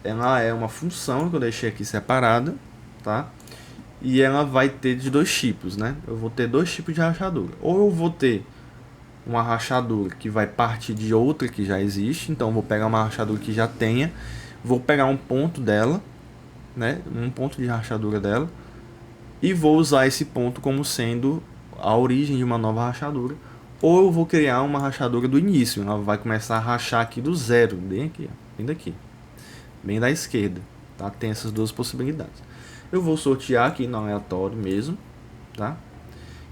Ela é uma função que eu deixei aqui separada, tá? E ela vai ter de dois tipos, né? Eu vou ter dois tipos de rachadura. Ou eu vou ter uma rachadura que vai partir de outra que já existe. Então eu vou pegar uma rachadura que já tenha, vou pegar um ponto dela, né? Um ponto de rachadura dela, e vou usar esse ponto como sendo a origem de uma nova rachadura. Ou eu vou criar uma rachadura do início. Ela vai começar a rachar aqui do zero, bem aqui, bem daqui, bem da esquerda, tá? Tem essas duas possibilidades. Eu vou sortear aqui no aleatório mesmo, tá?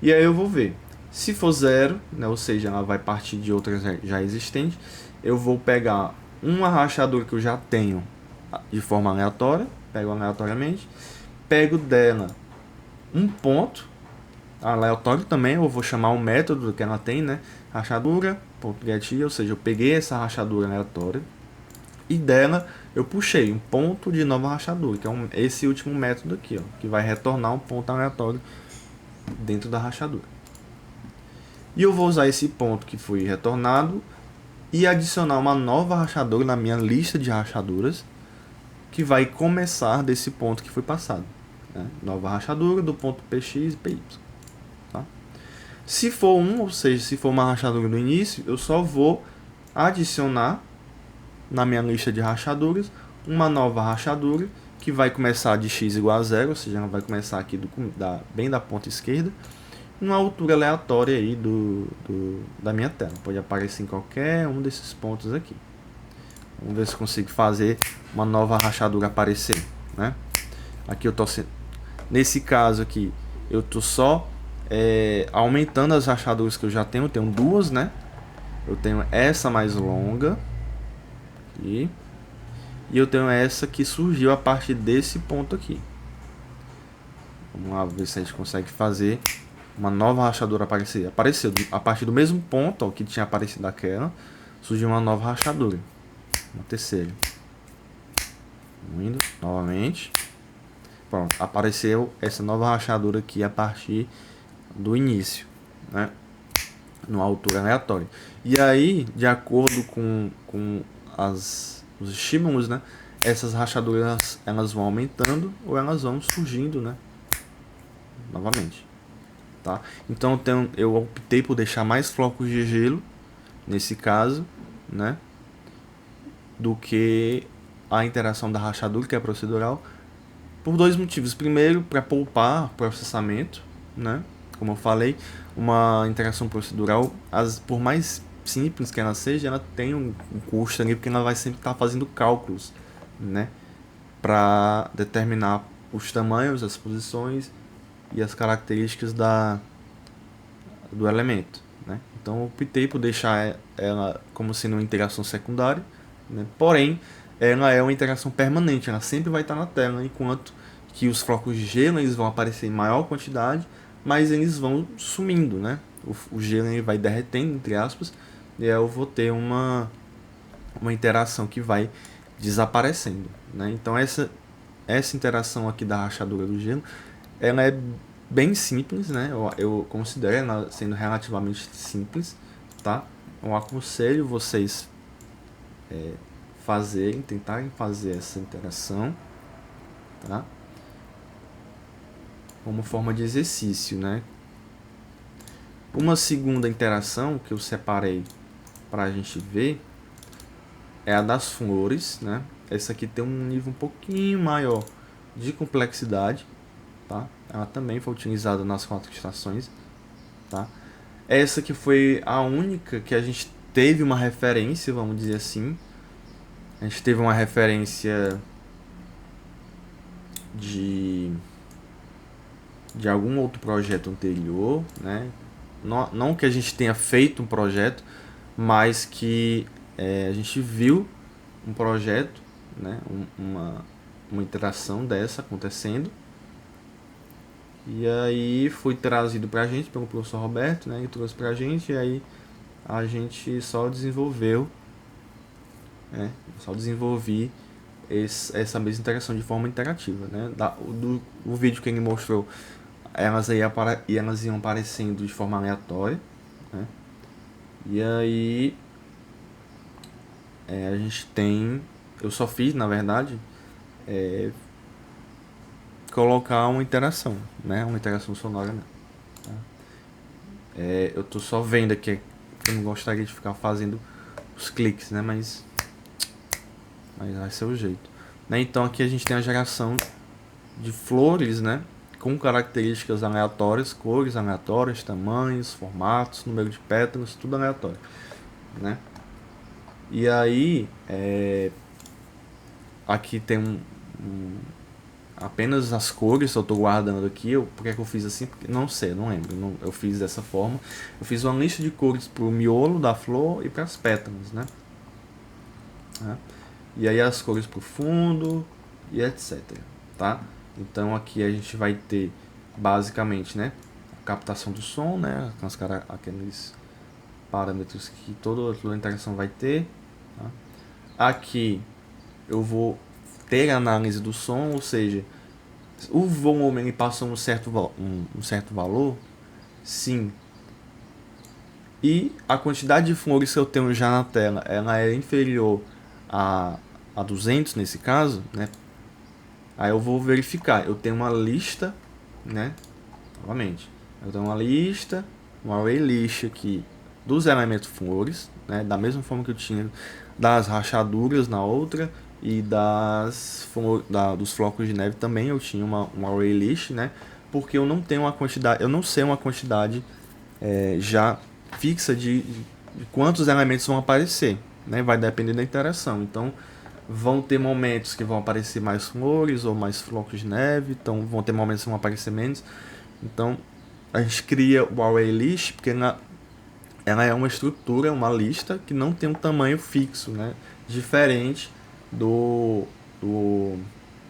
E aí eu vou ver. Se for zero, né, ou seja, ela vai partir de outras já existentes, eu vou pegar uma rachadura que eu já tenho de forma aleatória, pego aleatoriamente, pego dela um ponto aleatório também, eu vou chamar o método que ela tem, né? Rachadura.get, ou seja, eu peguei essa rachadura aleatória e dela eu puxei um ponto de nova rachadura, que é esse último método aqui, ó, que vai retornar um ponto aleatório dentro da rachadura. E eu vou usar esse ponto que foi retornado e adicionar uma nova rachadura na minha lista de rachaduras, que vai começar desse ponto que foi passado, né? Nova rachadura do ponto px e py. Tá? Se for ou seja, se for uma rachadura do início, eu só vou adicionar na minha lista de rachaduras uma nova rachadura que vai começar de x igual a zero, ou seja, ela vai começar aqui bem da ponta esquerda, numa altura aleatória aí da minha tela. Pode aparecer em qualquer um desses pontos aqui. Vamos ver se consigo fazer uma nova rachadura aparecer, né? Aqui eu tô nesse caso aqui eu tô só aumentando as rachaduras que eu já tenho. Eu tenho duas, né? Eu tenho essa mais longa aqui, e eu tenho essa que surgiu a partir desse ponto aqui. Vamos lá ver se a gente consegue fazer uma nova rachadura aparecer. Apareceu a partir do mesmo ponto, ó, que tinha aparecido aquela, surgiu uma nova rachadura, uma terceira. Indo novamente, pronto, apareceu essa nova rachadura aqui a partir do início, né, numa altura aleatória. E aí, de acordo com os estímulos, né, essas rachaduras elas vão aumentando ou elas vão surgindo, né, novamente. Tá? Então eu optei por deixar mais flocos de gelo nesse caso, né, do que a interação da rachadura, que é procedural, por dois motivos. Primeiro, para poupar processamento, né? Como eu falei, uma interação procedural, por mais simples que ela seja, ela tem um custo ali, porque ela vai sempre estar fazendo cálculos, né, para determinar os tamanhos, as posições e as características do elemento, né? Então eu optei por deixar ela como sendo uma interação secundária, né? Porém, ela é uma interação permanente, ela sempre vai estar na tela, enquanto que os flocos de gelo eles vão aparecer em maior quantidade, mas eles vão sumindo, né? O gelo ele vai derretendo, entre aspas, e aí eu vou ter uma interação que vai desaparecendo, né? Então essa interação aqui da rachadura do gelo, ela é bem simples, né? Eu considero ela sendo relativamente simples, tá? Eu aconselho vocês tentarem fazer essa interação, tá? Como forma de exercício, né? Uma segunda interação que eu separei para a gente ver é a das flores, né? Essa aqui tem um nível um pouquinho maior de complexidade, tá? Ela também foi utilizada nas 4 estações, tá? Essa que foi a única que a gente teve uma referência, vamos dizer assim. A gente teve uma referência de algum outro projeto anterior, né? Não que a gente tenha feito um projeto, mas que a gente viu um projeto, né? Uma interação dessa acontecendo. E aí foi trazido pra gente pelo professor Roberto, né? E trouxe pra gente, e aí a gente só desenvolveu, né? Só desenvolvi essa mesma interação de forma interativa, né? O vídeo que ele mostrou, elas iam aparecendo de forma aleatória, né? E aí a gente tem, eu só fiz, na verdade, colocar uma interação, né? Uma interação sonora, né? Eu tô só vendo aqui, eu não gostaria de ficar fazendo os cliques, né? Mas vai ser o jeito, né? Então aqui a gente tem a geração de flores, né? Com características aleatórias, cores aleatórias, tamanhos, formatos, número de pétalas, tudo aleatório, né? E aí aqui tem apenas as cores eu estou guardando aqui. Por que eu fiz assim? Porque, não sei, não lembro. Eu fiz dessa forma. Eu fiz uma lista de cores para o miolo da flor e para as pétalas, né? E aí as cores para o fundo e etc. Tá? Então aqui a gente vai ter basicamente, né, a captação do som, né, aqueles parâmetros que toda interação vai ter. Tá? Aqui eu vou ter a análise do som, ou seja, o volume ele passou um certo valor, sim. E a quantidade de flores que eu tenho já na tela, ela é inferior a 200 nesse caso, né? Aí eu vou verificar, eu tenho uma lista, né? Novamente, eu tenho uma lista, uma array list aqui dos elementos flores, né? Da mesma forma que eu tinha das rachaduras na outra e dos flocos de neve também eu tinha uma array list, né? Porque eu não tenho uma quantidade, eu não sei uma quantidade já fixa de quantos elementos vão aparecer, né? Vai depender da interação. Então vão ter momentos que vão aparecer mais flores ou mais flocos de neve, então vão ter momentos que vão aparecer menos. Então a gente cria o array list porque ela é uma estrutura, uma lista que não tem um tamanho fixo, né? Diferente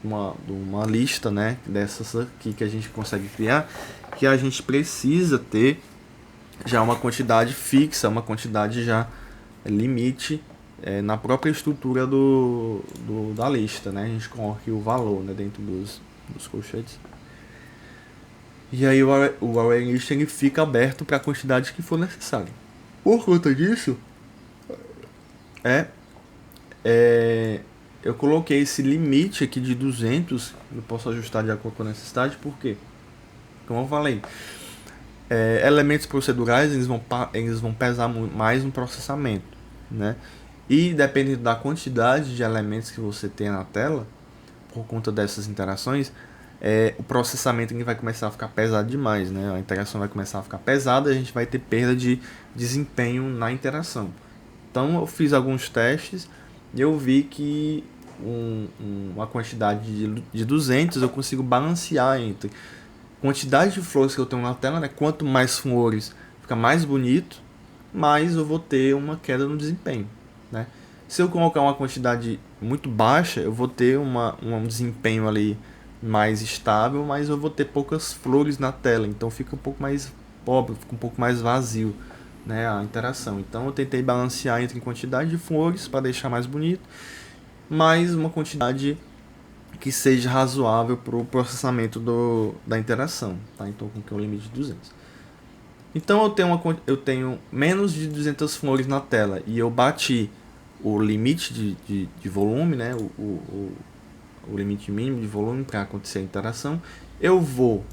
uma lista, né? Dessas aqui que a gente consegue criar, que a gente precisa ter já uma quantidade fixa, uma quantidade já limite na própria estrutura da lista, né? A gente coloca o valor, né, dentro dos colchetes. E aí o array list ele fica aberto para a quantidade que for necessária. Por conta disso, eu coloquei esse limite aqui de 200. Eu posso ajustar de acordo com a necessidade, porque, como eu falei, elementos procedurais eles vão pesar mais no processamento, né? E dependendo da quantidade de elementos que você tem na tela, por conta dessas interações, o processamento ele vai começar a ficar pesado demais, né? A interação vai começar a ficar pesada e a gente vai ter perda de desempenho na interação. Então eu fiz alguns testes e eu vi que uma quantidade de 200 eu consigo balancear entre quantidade de flores que eu tenho na tela, né? Quanto mais flores fica mais bonito, mais eu vou ter uma queda no desempenho, né? Se eu colocar uma quantidade muito baixa, eu vou ter um desempenho ali mais estável, mas eu vou ter poucas flores na tela, então fica um pouco mais pobre, fica um pouco mais vazio, né, a interação. Então eu tentei balancear entre quantidade de flores para deixar mais bonito, mais uma quantidade que seja razoável para o processamento da interação, tá? Então com que é o limite de 200. Então eu tenho menos de 200 flores na tela e eu bati o limite de volume, né? O limite mínimo de volume para acontecer a interação. Eu vou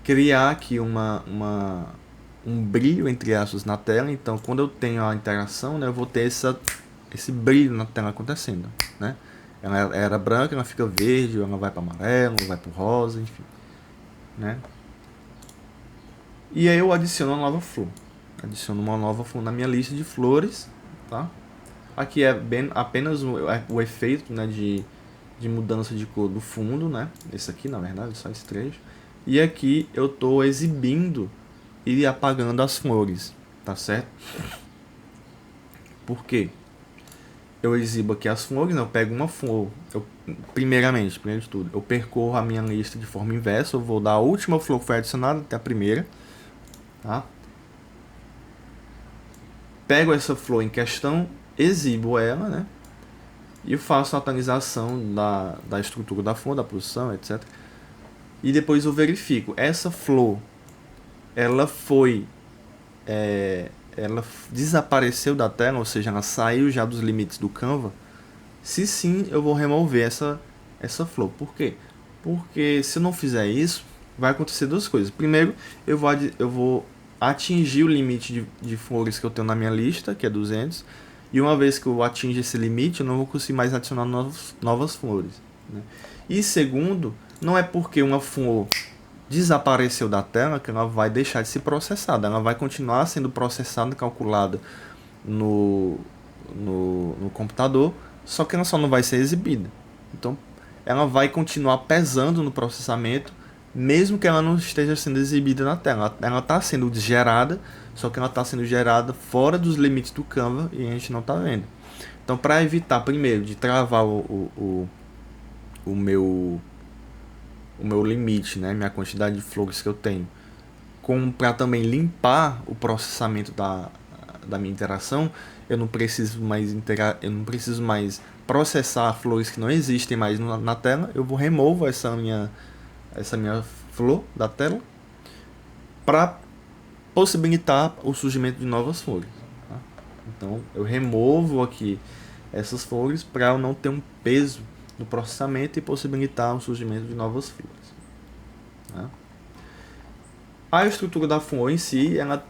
criar aqui um brilho entre aspas na tela. Então quando eu tenho a interação, né, eu vou ter esse brilho na tela acontecendo, né? Ela era branca, ela fica verde, ela vai para amarelo, ela vai para rosa, enfim, né? E aí eu adiciono uma nova flor. Adiciono uma nova flor na minha lista de flores, tá? Aqui é apenas o efeito, né, de mudança de cor do fundo, né? Esse aqui, na verdade, só esse trecho. E aqui eu estou exibindo e apagando as flores, tá certo? Por quê? Eu exibo aqui as flores, né? Eu pego uma flor. Primeiro de tudo, eu percorro a minha lista de forma inversa. Eu vou da última flor que foi adicionada até a primeira, tá? Pego essa flor em questão, exibo ela, né? E faço a atualização da estrutura da flor, da posição, etc. E depois eu verifico. Essa flor, ela foi... ela desapareceu da tela, ou seja, ela saiu já dos limites do Canva. Se sim, eu vou remover essa flor. Por quê? Porque se eu não fizer isso, vai acontecer duas coisas. Primeiro, eu vou atingir o limite de flores que eu tenho na minha lista, que é 200. E uma vez que eu atinge esse limite, eu não vou conseguir mais adicionar novas flores, né? E segundo, não é porque uma flor desapareceu da tela que ela vai deixar de ser processada. Ela vai continuar sendo processada e calculada no, no computador, só que ela só não vai ser exibida. Então, ela vai continuar pesando no processamento, mesmo que ela não esteja sendo exibida na tela. Ela está sendo gerada, só que ela está sendo gerada fora dos limites do Canva e a gente não está vendo. Então, para evitar, primeiro, de travar o meu limite, né, minha quantidade de flores que eu tenho, para também limpar o processamento da minha interação, eu não preciso mais processar flores que não existem mais na tela. Eu vou remover essa minha flor da tela para possibilitar o surgimento de novas flores, tá? Então eu removo aqui essas flores para eu não ter um peso no processamento e possibilitar o surgimento de novas flores, tá? A estrutura da flor em si, ela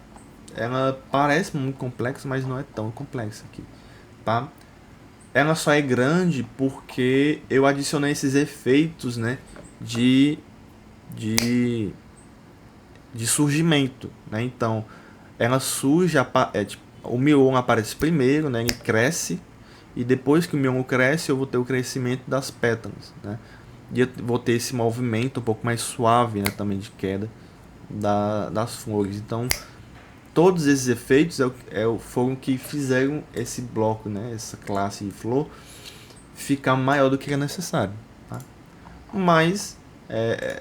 parece muito complexa, mas não é tão complexa aqui, tá? Ela só é grande porque eu adicionei esses efeitos, né, de surgimento, né? Então, ela surge, tipo, o miolo aparece primeiro, né? Ele cresce, e depois que o miolo cresce, eu vou ter o crescimento das pétalas, né? E eu vou ter esse movimento um pouco mais suave, né, também de queda das flores. Então, todos esses efeitos foram que fizeram esse bloco, né, essa classe de flor, ficar maior do que era necessário, tá? Mas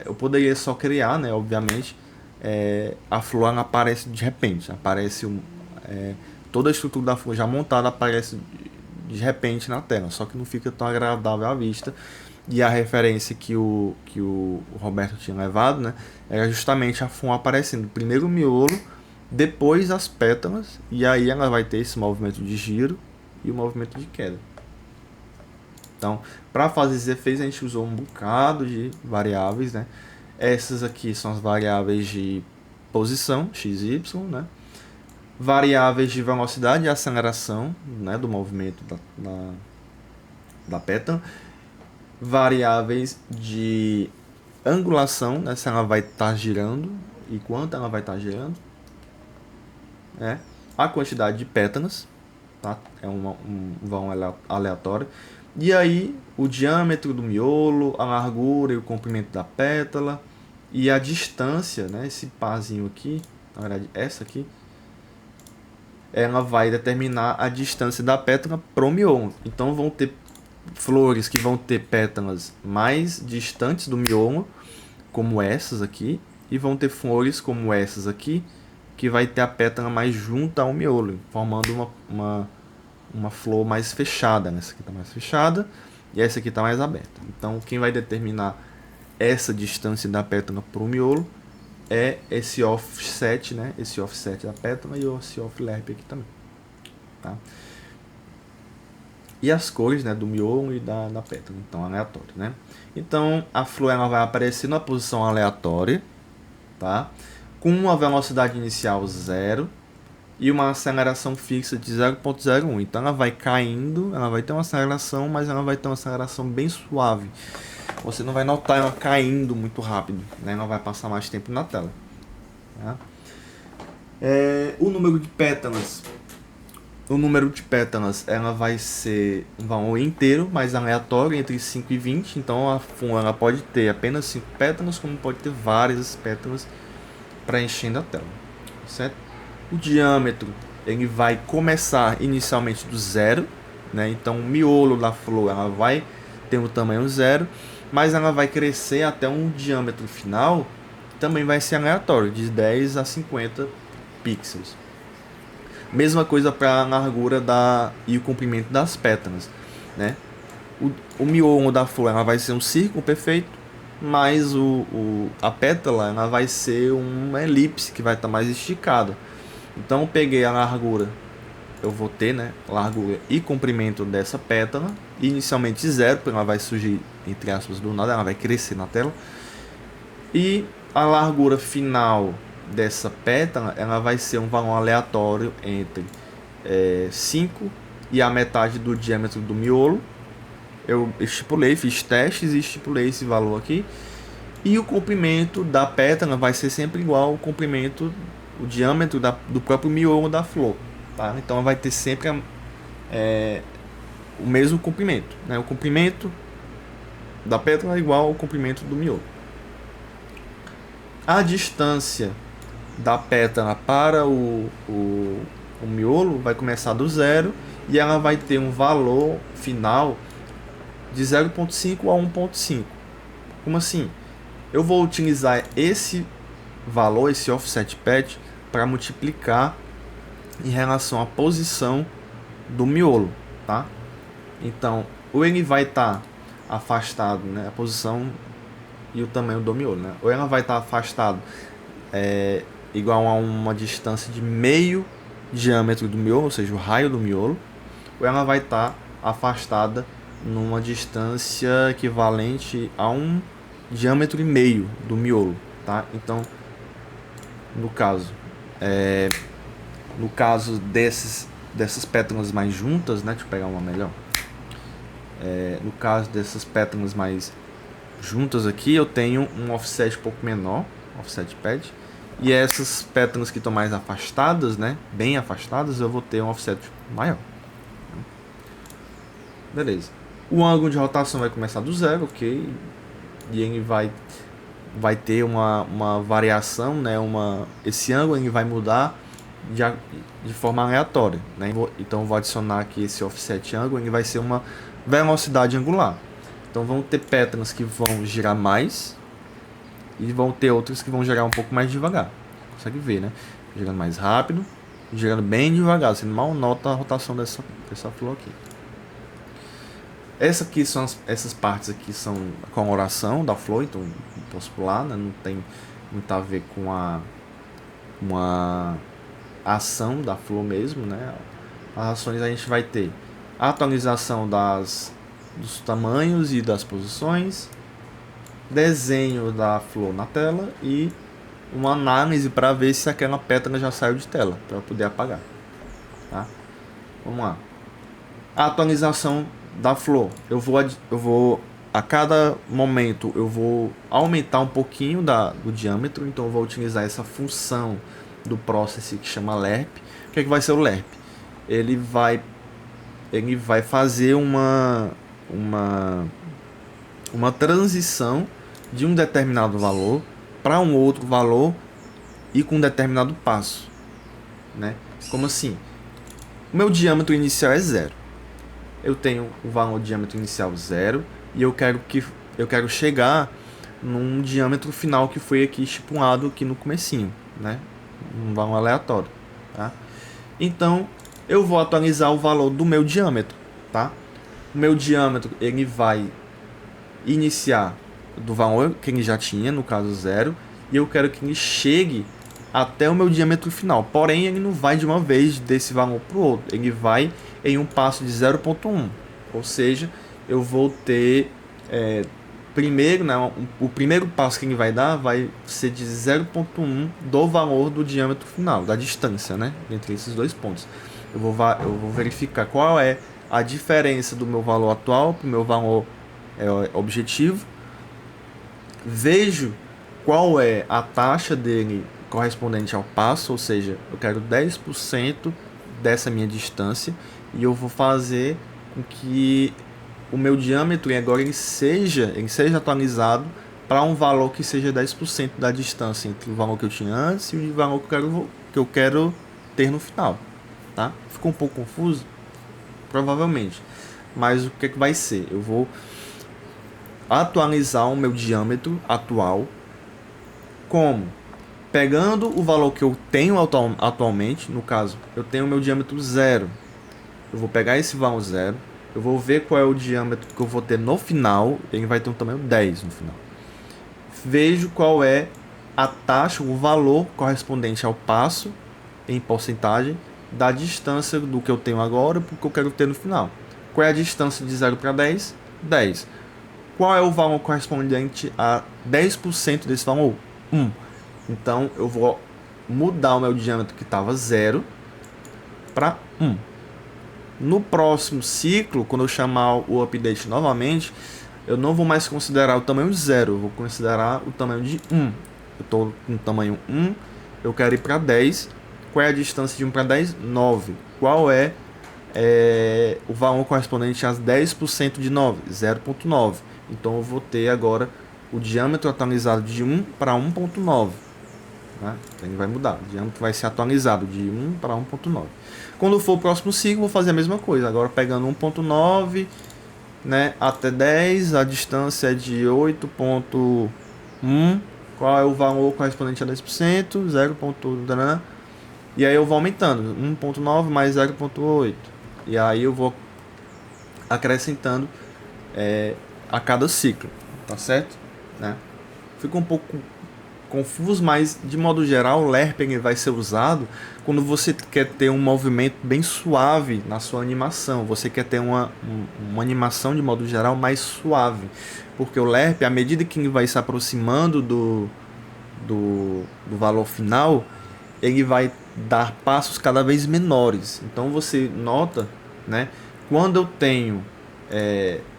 eu poderia só criar, né, obviamente, a flor ela aparece de repente, toda a estrutura da flor já montada aparece de repente na tela, só que não fica tão agradável à vista. E a referência que o Roberto tinha levado, né, era justamente a flor aparecendo primeiro o miolo, depois as pétalas, e aí ela vai ter esse movimento de giro e o movimento de queda. Então, para fazer esses efeitos, a gente usou um bocado de variáveis, né? Essas aqui são as variáveis de posição, x, y, né? Variáveis de velocidade e aceleração, né, do movimento da pétala. Variáveis de angulação, né, se ela vai estar girando e quanto ela vai estar girando. A quantidade de pétalas, tá? É um vão aleatório. E aí o diâmetro do miolo, a largura e o comprimento da pétala e a distância, né? Esse parzinho aqui, na verdade essa aqui, ela vai determinar a distância da pétala pro miolo. Então vão ter flores que vão ter pétalas mais distantes do miolo, como essas aqui, e vão ter flores como essas aqui, que vai ter a pétala mais junto ao miolo, formando uma flor mais fechada. Essa aqui está mais fechada e essa aqui está mais aberta. Então, quem vai determinar essa distância da pétala para o miolo é esse offset, né? Esse offset da pétala e esse offlerp aqui também, tá? E as cores, né, do miolo e da pétala, então aleatório, né? Então a flor ela vai aparecer numa posição aleatória, tá? Com uma velocidade inicial 0 e uma aceleração fixa de 0,01. Então ela vai caindo, ela vai ter uma aceleração, mas ela vai ter uma aceleração bem suave. Você não vai notar ela caindo muito rápido, né? Ela vai passar mais tempo na tela, tá? O número de pétalas. O número de pétalas, ela vai ser um valor inteiro, mas aleatório, entre 5 e 20. Então a FUN ela pode ter apenas 5 pétalas, como pode ter várias pétalas preenchendo a tela, certo? O diâmetro, ele vai começar inicialmente do zero, né? Então o miolo da flor ela vai ter um tamanho zero, mas ela vai crescer até um diâmetro final, que também vai ser aleatório, de 10 a 50 pixels. Mesma coisa para a largura e o comprimento das pétalas, né? O miolo da flor ela vai ser um círculo perfeito, mas a pétala ela vai ser uma elipse que vai estar mais esticada. Então eu peguei a largura, eu vou ter, né, largura e comprimento dessa pétala, inicialmente zero, porque ela vai surgir entre aspas do nada, ela vai crescer na tela. E a largura final dessa pétala, ela vai ser um valor aleatório entre 5 e a metade do diâmetro do miolo. Eu estipulei, fiz testes e estipulei esse valor aqui. E o comprimento da pétala vai ser sempre igual ao comprimento, o diâmetro do próprio miolo da flor, tá? Então vai ter sempre o mesmo comprimento, né? O comprimento da pétala é igual ao comprimento do miolo. A distância da pétala para o miolo vai começar do zero e ela vai ter um valor final de 0,5 a 1,5. Como assim? Eu vou utilizar esse valor, esse offset patch, para multiplicar em relação à posição do miolo, tá? Então, ou ele vai estar afastado, né, a posição e o tamanho do miolo, né? Ou ela vai estar afastado igual a uma distância de meio diâmetro do miolo, ou seja, o raio do miolo, ou ela vai estar afastada numa distância equivalente a um diâmetro e meio do miolo, tá? Então, no caso dessas pétalas mais juntas, né? Deixa eu pegar uma melhor. No caso dessas pétalas mais juntas aqui, eu tenho um offset um pouco menor, offset pad. E essas pétalas que estão mais afastadas, né? Bem afastadas, eu vou ter um offset maior. Beleza. O ângulo de rotação vai começar do zero, ok? E ele vai ter uma variação, né? Esse ângulo ele vai mudar de forma aleatória, né? Então eu vou adicionar aqui esse offset ângulo, ele vai ser uma velocidade angular. Então vão ter pétalas que vão girar mais e vão ter outras que vão girar um pouco mais devagar. Consegue ver, né? Girando mais rápido, girando bem devagar. Você mal nota a rotação dessa flor aqui. Essas partes aqui são a coloração da flor, então posso pular, né? Não tem muito a ver com uma ação da flor mesmo, né? As ações a gente vai ter a atualização dos tamanhos e das posições, desenho da flor na tela e uma análise para ver se aquela pétala já saiu de tela, para poder apagar, tá? Vamos lá. A atualização da flor, eu vou a cada momento eu vou aumentar um pouquinho do diâmetro, então eu vou utilizar essa função do process que chama lerp. O que vai ser o lerp? Ele vai fazer uma transição de um determinado valor para um outro valor e com um determinado passo, né? Como assim? O meu diâmetro inicial é zero. Eu tenho o valor de diâmetro inicial zero e eu quero chegar num diâmetro final que foi aqui estipulado aqui no comecinho, né? Um valor aleatório, tá? Então eu vou atualizar o valor do meu diâmetro, tá? O meu diâmetro ele vai iniciar do valor que ele já tinha, no caso zero, e eu quero que ele chegue até o meu diâmetro final. Porém, ele não vai de uma vez desse valor para o outro, ele vai em um passo de 0,1. Ou seja, eu vou ter primeiro, né, o primeiro passo que ele vai dar vai ser de 0,1 do valor do diâmetro final, da distância, né, entre esses dois pontos. Eu vou verificar qual é a diferença do meu valor atual para o meu valor objetivo. Vejo qual é a taxa dele correspondente ao passo, ou seja, eu quero 10% dessa minha distância e eu vou fazer com que o meu diâmetro agora ele seja atualizado para um valor que seja 10% da distância entre o valor que eu tinha antes e o valor que eu quero ter no final. Tá? Ficou um pouco confuso? Provavelmente. Mas o que é que vai ser? Eu vou atualizar o meu diâmetro atual como? Pegando o valor que eu tenho atualmente, no caso, eu tenho o meu diâmetro 0. Eu vou pegar esse valor 0, eu vou ver qual é o diâmetro que eu vou ter no final, ele vai ter um tamanho 10 no final. Vejo qual é a taxa, o valor correspondente ao passo, em porcentagem, da distância do que eu tenho agora para o que eu quero ter no final. Qual é a distância de 0 para 10? 10. Qual é o valor correspondente a 10% desse valor? 1. Então, eu vou mudar o meu diâmetro que estava 0 para 1. No próximo ciclo, quando eu chamar o update novamente, eu não vou mais considerar o tamanho 0, eu vou considerar o tamanho de 1. Eu estou com o tamanho 1, eu quero ir para 10. Qual é a distância de 1 para 10? 9. Qual é o valor correspondente a 10% de 9? 0,9. Então eu vou ter agora o diâmetro atualizado de 1 para 1,9. Né? Então ele vai mudar, o diâmetro vai ser atualizado de 1 para 1,9. Quando for o próximo ciclo, vou fazer a mesma coisa. Agora pegando 1,9, né, até 10, a distância é de 8,1. Qual é o valor correspondente a 10%? 0. E aí eu vou aumentando, 1,9 mais 0,8. E aí eu vou acrescentando a cada ciclo, tá certo? Né? Fica um pouco confuso, mas de modo geral o lerping vai ser usado quando você quer ter um movimento bem suave na sua animação. Você quer ter uma animação de modo geral mais suave, porque o lerp, à medida que ele vai se aproximando do valor final, ele vai dar passos cada vez menores. Então você nota, né, quando eu tenho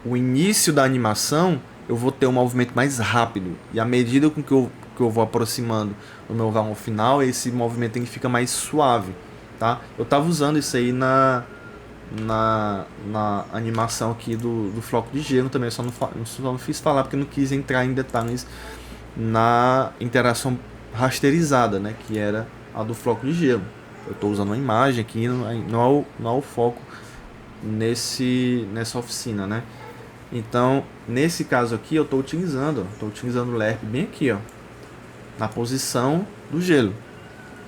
o início da animação, eu vou ter um movimento mais rápido, e à medida com que eu vou aproximando do meu valor final, esse movimento ele fica mais suave, tá? Eu estava usando isso aí na animação aqui do floco de gelo também, só não fiz falar porque não quis entrar em detalhes na interação rasterizada, né, que era a do floco de gelo. Eu estou usando uma imagem aqui, não há o foco nessa oficina, né? Então, nesse caso aqui, eu estou utilizando o lerp bem aqui, ó, na posição do gelo,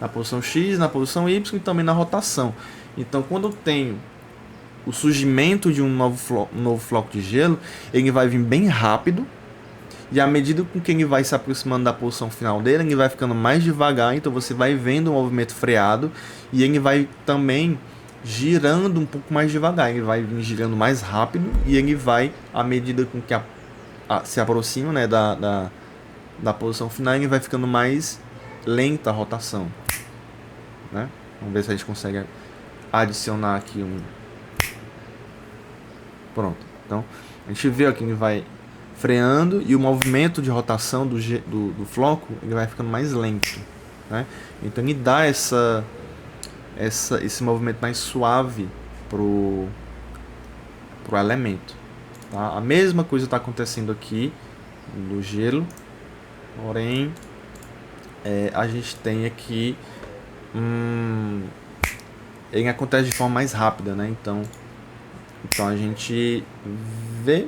na posição X, na posição Y e também na rotação. Então, quando eu tenho o surgimento de um novo floco de gelo, ele vai vir bem rápido, e à medida com que ele vai se aproximando da posição final dele, ele vai ficando mais devagar, então você vai vendo o movimento freado, e ele vai também girando um pouco mais devagar, ele vai girando mais rápido, e ele vai, à medida com que se aproxima, né, da posição final, ele vai ficando mais lenta a rotação, né? Vamos ver se a gente consegue adicionar aqui pronto. Então a gente vê aqui que ele vai freando, e o movimento de rotação do floco ele vai ficando mais lento, né? Então ele dá esse movimento mais suave pro elemento, tá? A mesma coisa está acontecendo aqui no gelo, porém a gente tem aqui ele acontece de forma mais rápida, né? Então a gente vê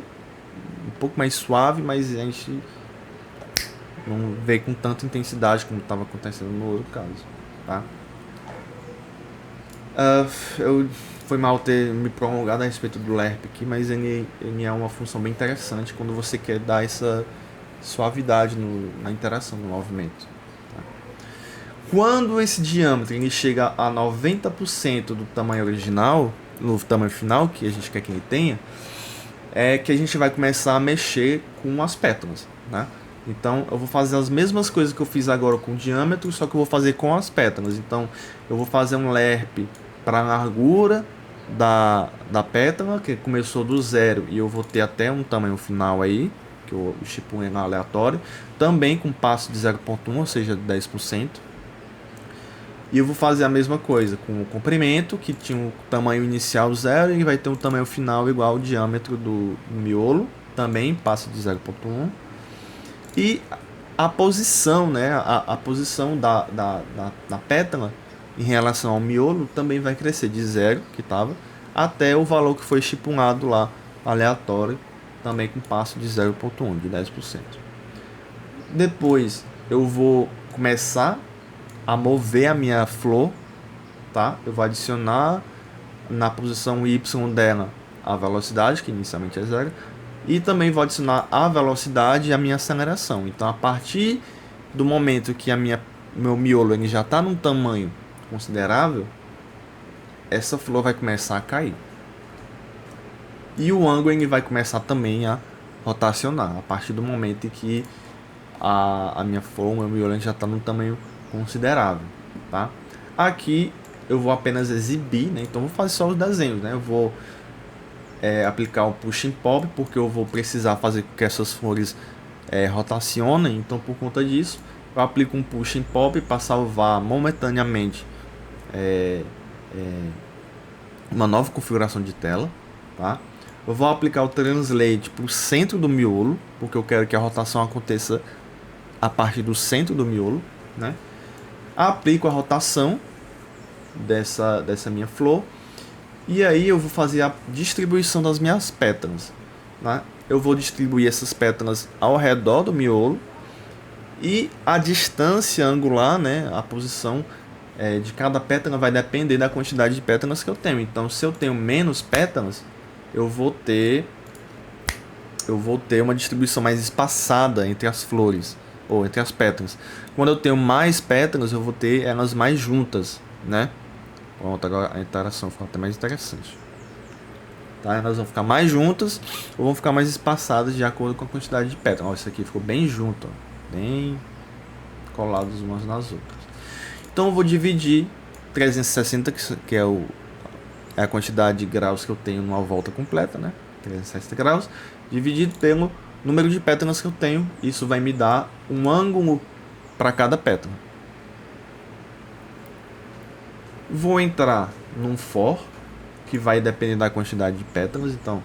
um pouco mais suave, mas a gente não vê com tanta intensidade como estava acontecendo no outro caso, tá? Foi mal ter me prolongado a respeito do lerp aqui, mas ele é uma função bem interessante quando você quer dar essa suavidade na interação, no movimento, tá? Quando esse diâmetro ele chega a 90% do tamanho original, no tamanho final que a gente quer que ele tenha, é que a gente vai começar a mexer com as pétalas, né? Então eu vou fazer as mesmas coisas que eu fiz agora com o diâmetro, só que eu vou fazer com as pétalas. Então eu vou fazer um lerp para a largura da pétala, que começou do 0, e eu vou ter até um tamanho final aí, que eu estipulo na aleatório, também com passo de 0,1, ou seja, 10%. E eu vou fazer a mesma coisa com o comprimento, que tinha um tamanho inicial 0 e vai ter um tamanho final igual ao diâmetro do miolo, também passa de 0,1. E a posição, né, a posição da pétala em relação ao miolo também vai crescer de 0, que estava, até o valor que foi estipulado lá, aleatório, também com passo de 0,1, de 10%. Depois eu vou começar a mover a minha flor, tá? Eu vou adicionar na posição Y dela a velocidade, que inicialmente é 0, e também vou adicionar a velocidade e a minha aceleração. Então, a partir do momento que meu miolo ele já está num tamanho considerável, essa flor vai começar a cair. E o ângulo ele vai começar também a rotacionar, a partir do momento em que a minha flor, o meu miolo já está num tamanho considerável, tá? Aqui eu vou apenas exibir, né? Então vou fazer só os desenhos, né? Eu vou aplicar o pushing pop, porque eu vou precisar fazer com que essas flores rotacionem. Então por conta disso eu aplico um pushing pop para salvar momentaneamente uma nova configuração de tela, tá? Eu vou aplicar o translate para o centro do miolo, porque eu quero que a rotação aconteça a partir do centro do miolo, né? Aplico a rotação dessa minha flor e aí eu vou fazer a distribuição das minhas pétalas, né? Eu vou distribuir essas pétalas ao redor do miolo e a distância angular, né, a posição de cada pétala vai depender da quantidade de pétalas que eu tenho. Então, se eu tenho menos pétalas, eu vou ter uma distribuição mais espaçada entre as flores ou entre as pétalas. Quando eu tenho mais pétalas, eu vou ter elas mais juntas, né? Pronto, agora a interação fica até mais interessante. Tá? Elas vão ficar mais juntas ou vão ficar mais espaçadas de acordo com a quantidade de pétalas. Ó, isso aqui ficou bem junto, ó, bem colados umas nas outras. Então eu vou dividir 360, que é a quantidade de graus que eu tenho numa volta completa, né? 360 graus, dividido pelo número de pétalas que eu tenho. Isso vai me dar um ângulo para cada pétala. Vou entrar num for, que vai depender da quantidade de pétalas. Então,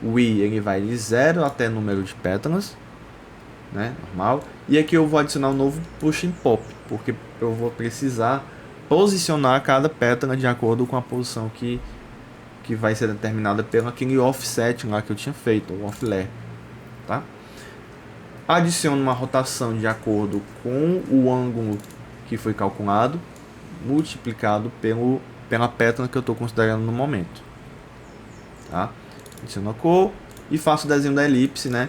o i ele vai de 0 até o número de pétalas, né? Normal. E aqui eu vou adicionar um novo pushing pop, porque eu vou precisar posicionar cada pétala de acordo com a posição que vai ser determinada pelo aquele offset lá que eu tinha feito, o off-layer, tá? Adiciono uma rotação de acordo com o ângulo que foi calculado, multiplicado pela pétala que eu estou considerando no momento, tá? Adiciono a cor e faço o desenho da elipse, né?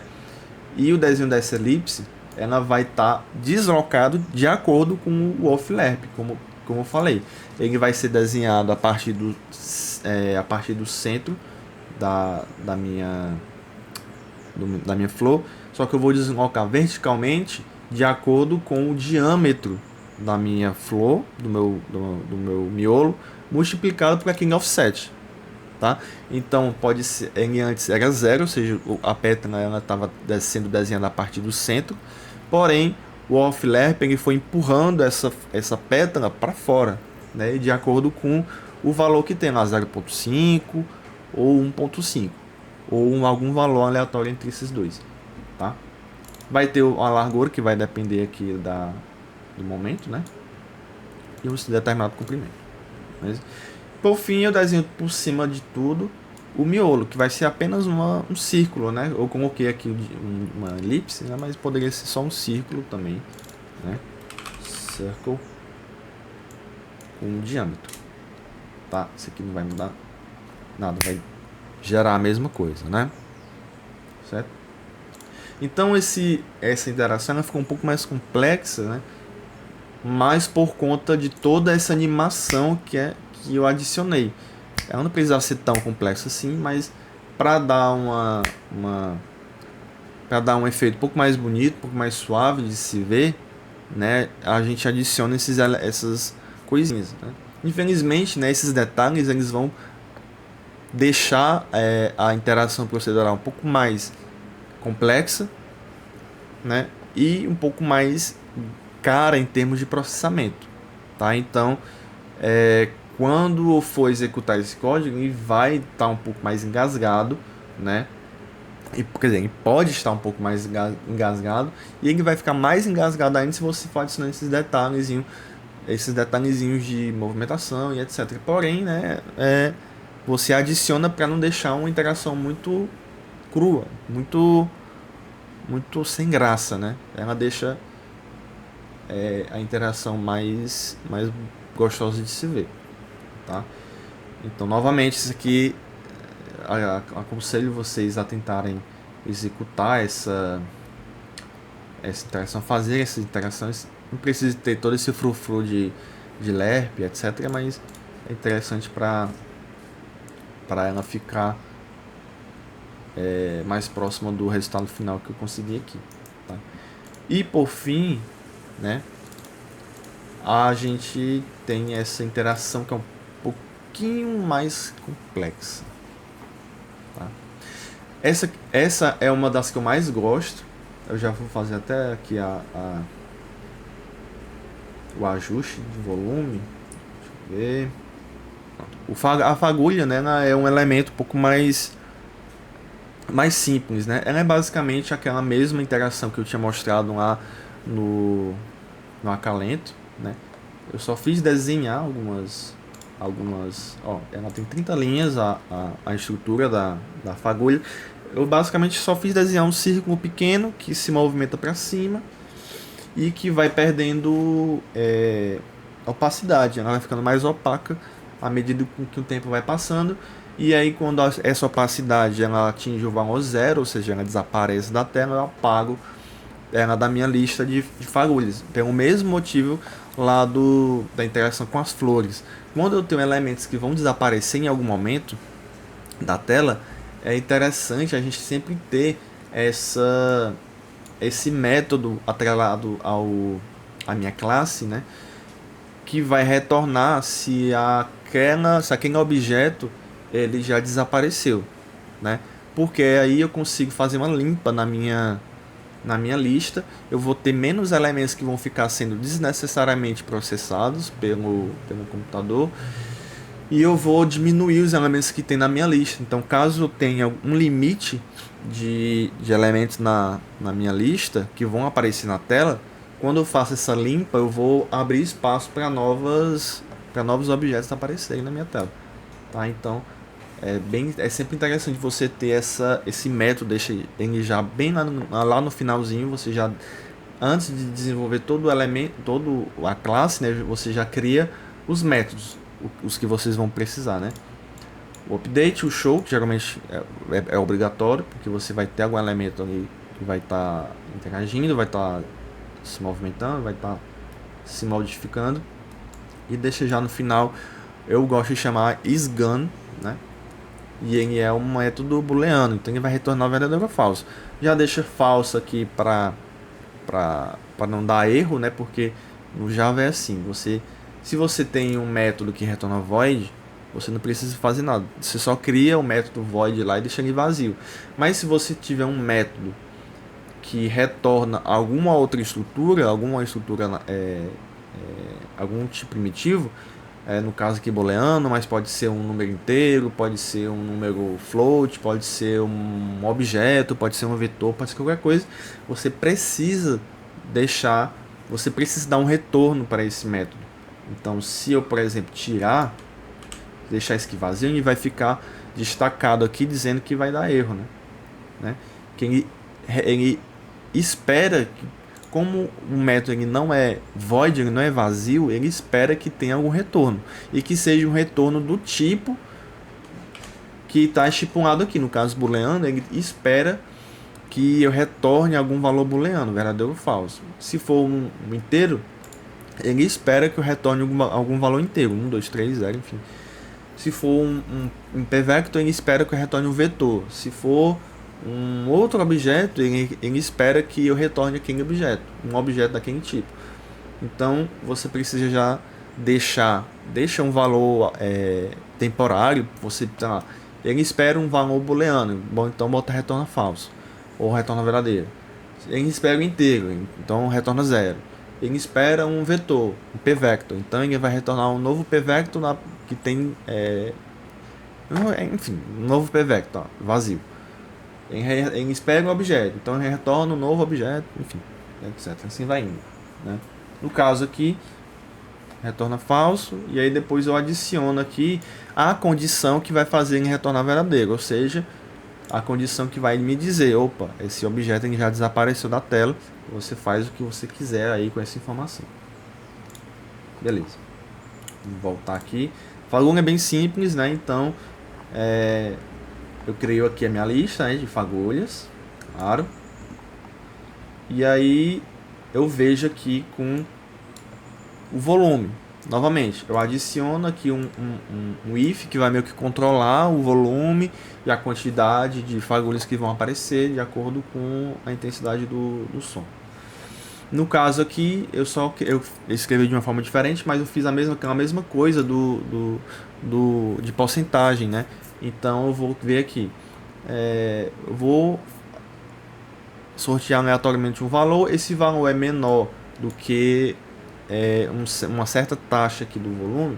E o desenho dessa elipse, ela vai estar deslocado de acordo com o off-layer, como eu falei. Ele vai ser desenhado a partir do centro da minha flor, só que eu vou deslocar verticalmente de acordo com o diâmetro da minha flor, do meu miolo, multiplicado por aquele offset, tá? Então pode ser, ele antes era 0, ou seja, a pétala estava sendo desenhada a partir do centro, porém o off-layer ele foi empurrando essa pétala para fora, né, de acordo com o valor que tem lá, 0,5 ou 1,5 ou algum valor aleatório entre esses dois, tá? Vai ter a largura, que vai depender aqui do momento, né, e um determinado comprimento. Mas, por fim, eu desenho por cima de tudo o miolo, que vai ser apenas um círculo, né? Eu coloquei aqui uma elipse, né? Mas poderia ser só um círculo também, né? Circle com um diâmetro, tá? Isso aqui não vai mudar nada, vai gerar a mesma coisa, né? Certo? Então essa interação ela ficou um pouco mais complexa, né? Mas por conta de toda essa animação que eu adicionei. Ela não precisava ser tão complexa assim, mas para dar para dar um efeito um pouco mais bonito, um pouco mais suave de se ver, né, a gente adiciona essas coisinhas, né? Infelizmente, né, esses detalhes eles vão deixar a interação procedural um pouco mais complexa, né, e um pouco mais cara em termos de processamento, tá? Então, quando for executar esse código, ele vai estar um pouco mais engasgado, né? Quer dizer, ele pode estar um pouco mais engasgado, e ele vai ficar mais engasgado ainda se você for adicionando esses detalhezinhos de movimentação e etc. Porém, né, você adiciona para não deixar uma interação muito crua, muito sem graça, né? Ela deixa a interação mais gostosa de se ver, tá? Então, novamente, isso aqui aconselho vocês a tentarem executar essa interação, fazer essas interações. Não precisa ter todo esse frufru de LERP, etc. Mas é interessante para ela ficar mais próxima do resultado final que eu consegui aqui, tá? E por fim, né, a gente tem essa interação que é um pouquinho mais complexa, tá? Essa é uma das que eu mais gosto. Eu já vou fazer até aqui o ajuste de volume. Deixa eu ver. A fagulha, né, é um elemento um pouco mais simples, né? Ela é basicamente aquela mesma interação que eu tinha mostrado lá no acalento, né? Eu só fiz desenhar algumas ela tem 30 linhas a estrutura da fagulha. Eu basicamente só fiz desenhar um círculo pequeno que se movimenta para cima e que vai perdendo opacidade. Ela vai ficando mais opaca à medida que o tempo vai passando. E aí, quando essa opacidade ela atinge o valor zero, ou seja, ela desaparece da tela, eu apago ela da minha lista de fagulhas. Pelo mesmo motivo lá da interação com as flores. Quando eu tenho elementos que vão desaparecer em algum momento da tela, é interessante a gente sempre ter esse método atrelado à minha classe, né, que vai retornar se aquele objeto ele já desapareceu, né? Porque aí eu consigo fazer uma limpa na minha lista. Eu vou ter menos elementos que vão ficar sendo desnecessariamente processados pelo computador, e eu vou diminuir os elementos que tem na minha lista. Então, caso eu tenha um limite de elementos na minha lista que vão aparecer na tela, quando eu faço essa limpa, eu vou abrir espaço para novos objetos aparecerem na minha tela, tá? Então, é sempre interessante você ter esse método, deixa ele já bem lá no finalzinho. Você já, antes de desenvolver todo o elemento, toda a classe, né, você já cria os métodos, os que vocês vão precisar, né? O update, o show, que geralmente é obrigatório, porque você vai ter algum elemento ali que vai estar interagindo, vai estar se movimentando, vai estar se modificando. E deixa já no final, eu gosto de chamar isGun, né? E ele é um método booleano, então ele vai retornar verdadeiro ou falso. Já deixa falso aqui para não dar erro, né? Porque no Java é assim, se você tem um método que retorna void, você não precisa fazer nada. Você só cria o método void lá e deixa ele vazio. Mas se você tiver um método que retorna alguma outra estrutura, algum tipo primitivo, no caso aqui booleano, mas pode ser um número inteiro, pode ser um número float, pode ser um objeto, pode ser um vetor, pode ser qualquer coisa. Você precisa dar um retorno para esse método. Então, se eu, por exemplo, deixar isso aqui vazio, ele vai ficar destacado aqui dizendo que vai dar erro, né? Que ele espera que, como o método ele não é void, ele não é vazio, ele espera que tenha algum retorno. E que seja um retorno do tipo que está estipulado aqui. No caso booleano, ele espera que eu retorne algum valor booleano, verdadeiro ou falso. Se for um inteiro, ele espera que eu retorne algum valor inteiro, 1, 2, 3, 0, enfim. Se for um p-vector, ele espera que eu retorne um vetor. Se for um outro objeto, ele espera que eu retorne aquele objeto, um objeto daquele tipo. Então, você precisa já deixa um valor temporário. Ele espera um valor booleano, bom, então bota retorna falso ou retorna verdadeiro. Ele espera o inteiro, então retorna zero. ele espera um vetor, um p-vector. Então ele vai retornar um novo p-vector que tem, enfim, um novo p-vector vazio. Ele espera um objeto, então ele retorna um novo objeto, enfim, etc. Assim vai indo, né? No caso aqui, retorna falso, e aí depois eu adiciono aqui a condição que vai fazer ele retornar verdadeiro, ou seja, a condição que vai me dizer, opa, esse objeto ele já desapareceu da tela, você faz o que você quiser aí com essa informação. Beleza. Vou voltar aqui. Fagulha é bem simples, né? Então, eu crio aqui a minha lista, né, de fagulhas, claro. E aí eu vejo aqui com o volume. Novamente, eu adiciono aqui um if que vai meio que controlar o volume e a quantidade de fagulhas que vão aparecer de acordo com a intensidade do som. No caso aqui, eu escrevi de uma forma diferente, mas eu fiz a mesma coisa de porcentagem, né? Então eu vou ver aqui, eu vou sortear aleatoriamente um valor. Esse valor é menor do que uma certa taxa aqui do volume.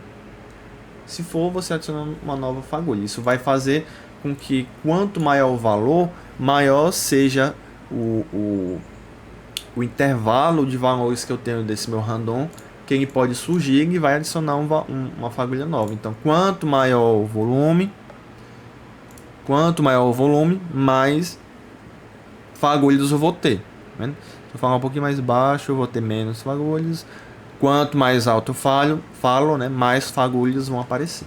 Se for, você adiciona uma nova fagulha. Isso vai fazer com que quanto maior o valor, maior seja o intervalo de valores que eu tenho desse meu random, que ele pode surgir e vai adicionar uma fagulha nova. Então, quanto maior o volume, mais fagulhas eu vou ter. Tá vendo? Se eu falar um pouquinho mais baixo, eu vou ter menos fagulhas. Quanto mais alto eu falo, né, mais fagulhas vão aparecer.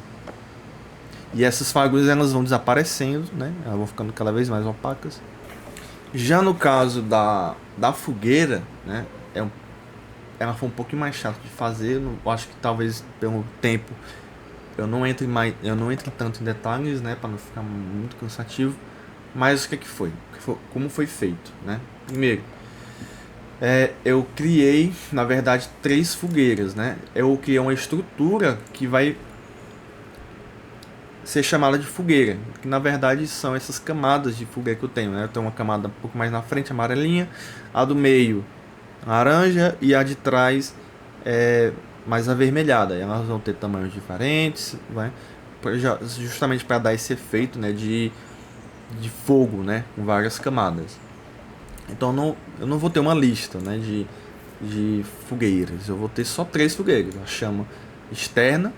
E essas fagulhas elas vão desaparecendo, né, elas vão ficando cada vez mais opacas. Já no caso da fogueira, né, ela foi um pouquinho mais chata de fazer. Eu acho que talvez pelo tempo eu não entre tanto em detalhes, né, para não ficar muito cansativo. Mas o que foi? Como foi feito, né? Primeiro, eu criei, na verdade, 3 fogueiras, né? Eu criei uma estrutura que vai ser chamada de fogueira, que na verdade são essas camadas de fogueira que eu tenho, né? Eu tenho uma camada um pouco mais na frente, amarelinha, a do meio laranja e a de trás mais avermelhada. Elas vão ter tamanhos diferentes, né? Justamente para dar esse efeito, né, de fogo, né, com várias camadas. Então eu não vou ter uma lista, né, de fogueiras. Eu vou ter só 3 fogueiras. A chama externa,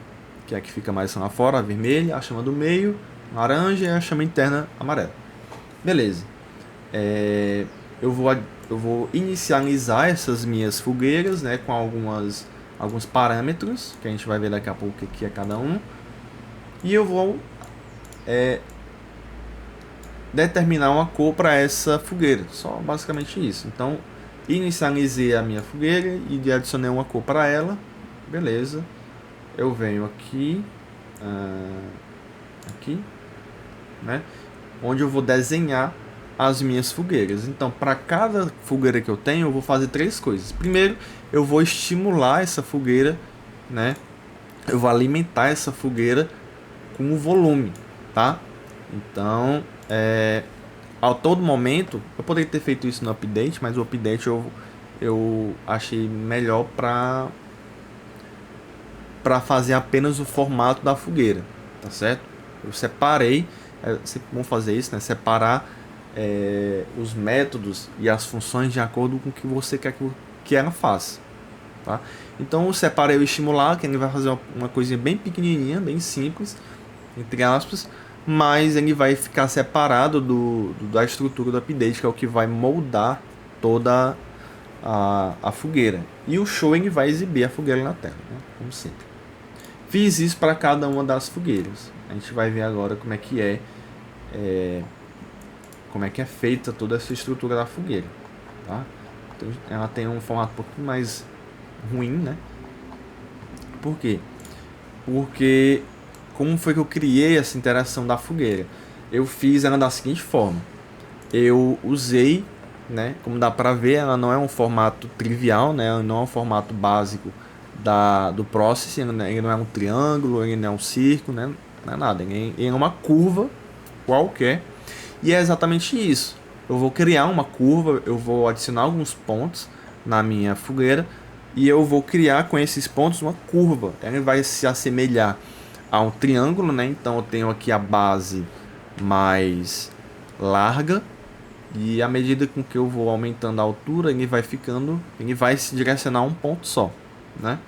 que é a que fica mais lá fora, a vermelha. A chama do meio, laranja. E a chama interna, amarela. Beleza. Eu vou inicializar essas minhas fogueiras, né, com alguns parâmetros, que a gente vai ver daqui a pouco o que é cada um. E eu vou determinar uma cor para essa fogueira, só basicamente isso. Então, inicializei a minha fogueira e adicionei uma cor para ela, beleza. Eu venho aqui, né, onde eu vou desenhar as minhas fogueiras. Então, para cada fogueira que eu tenho, eu vou fazer 3 coisas. Primeiro, eu vou estimular essa fogueira, né? Eu vou alimentar essa fogueira com o volume, tá? Então, a todo momento, eu poderia ter feito isso no update, mas o update eu achei melhor para fazer apenas o formato da fogueira, tá certo? Eu separei, é sempre bom fazer isso, né? Separar os métodos e as funções de acordo com o que você quer que ela faça, tá? Então eu separei o estimular, que ele vai fazer uma coisinha bem pequenininha, bem simples, entre aspas, mas ele vai ficar separado da estrutura do update, que é o que vai moldar toda a fogueira. E o show ele vai exibir a fogueira na tela, né? Como sempre. Fiz isso para cada uma das fogueiras. A gente vai ver agora como é que é feita toda essa estrutura da fogueira, tá? Então, ela tem um formato um pouquinho mais ruim, né? Por quê? Porque como foi que eu criei essa interação da fogueira? Eu fiz ela da seguinte forma. Eu usei, né, como dá pra ver, ela não é um formato trivial, né? Ela não é um formato básico do Process. Ele não é um triângulo, ele não é um círculo, né? Não é nada. Ele é uma curva qualquer. E é exatamente isso. Eu vou criar uma curva, eu vou adicionar alguns pontos na minha fogueira e eu vou criar com esses pontos uma curva. Ela vai se assemelhar a um triângulo, né? Então eu tenho aqui a base mais larga, e à medida com que eu vou aumentando a altura, ele vai se direcionar a um ponto só, né?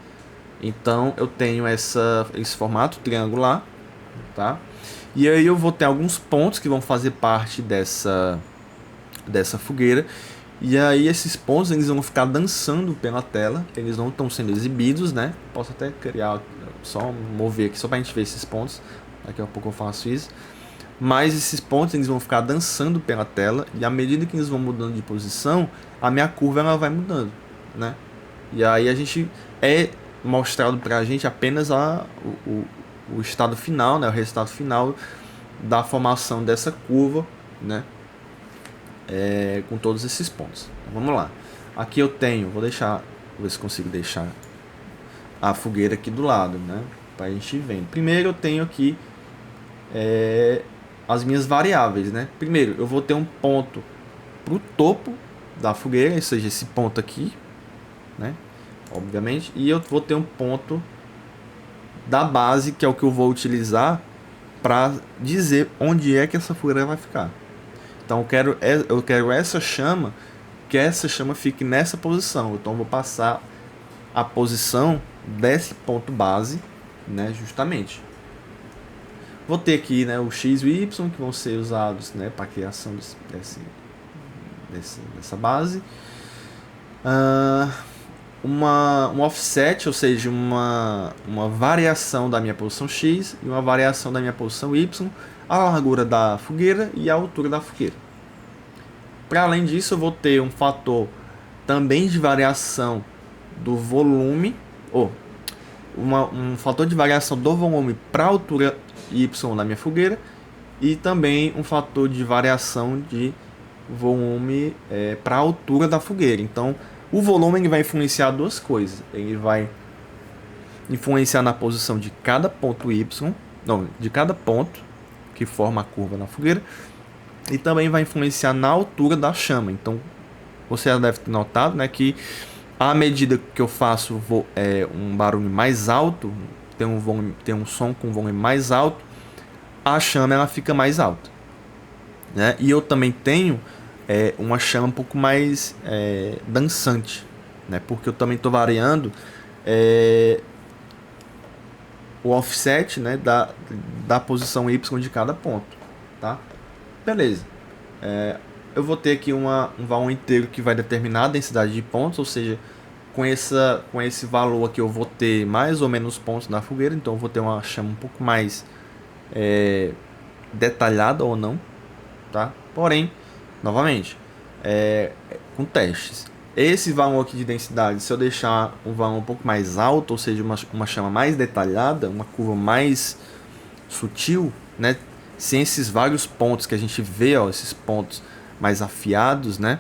Então eu tenho esse formato triangular, tá? E aí eu vou ter alguns pontos que vão fazer parte dessa fogueira. E aí esses pontos eles vão ficar dançando pela tela, eles não estão sendo exibidos, né? Posso até criar, só mover aqui só pra gente ver esses pontos. Daqui a pouco eu faço isso. Mas esses pontos eles vão ficar dançando pela tela, e à medida que eles vão mudando de posição, a minha curva ela vai mudando, né? E aí a gente é mostrado pra gente apenas o estado final, né? O resultado final da formação dessa curva, né? Com todos esses pontos. Então, vamos lá. Aqui eu tenho, vou ver se consigo deixar a fogueira aqui do lado, né? Pra gente ir vendo. Primeiro eu tenho aqui as minhas variáveis, né? Primeiro eu vou ter um ponto pro topo da fogueira, ou seja, esse ponto aqui, né? Obviamente, e eu vou ter um ponto da base, que é o que eu vou utilizar para dizer onde é que essa fogueira vai ficar. Então eu quero essa chama, que essa chama fique nessa posição. Então eu vou passar a posição desse ponto base, né, justamente. Vou ter aqui, né, o x e o y que vão ser usados, né, para a criação dessa base. Um offset, ou seja, uma variação da minha posição x e uma variação da minha posição y, a largura da fogueira e a altura da fogueira. Para além disso, eu vou ter um fator também de variação do volume, um fator de variação do volume para a altura y da minha fogueira, e também um fator de variação de volume para a altura da fogueira. Então, o volume ele vai influenciar duas coisas. Ele vai influenciar na posição de cada ponto de cada ponto que forma a curva na fogueira, e também vai influenciar na altura da chama. Então, você já deve ter notado, né, que à medida que eu faço um barulho mais alto, tem um som com volume mais alto, a chama ela fica mais alta, né? E eu também tenho uma chama um pouco mais dançante, né? Porque eu também estou variando o offset, né, da posição y de cada ponto, tá? Beleza. Eu vou ter aqui um valor inteiro que vai determinar a densidade de pontos, ou seja, com esse valor aqui eu vou ter mais ou menos pontos na fogueira, então eu vou ter uma chama um pouco mais detalhada ou não, tá? Porém, novamente, com testes. Esse valor aqui de densidade, se eu deixar um valor um pouco mais alto, ou seja, uma chama mais detalhada, uma curva mais sutil, né? Sem esses vários pontos que a gente vê, ó, esses pontos mais afiados, né?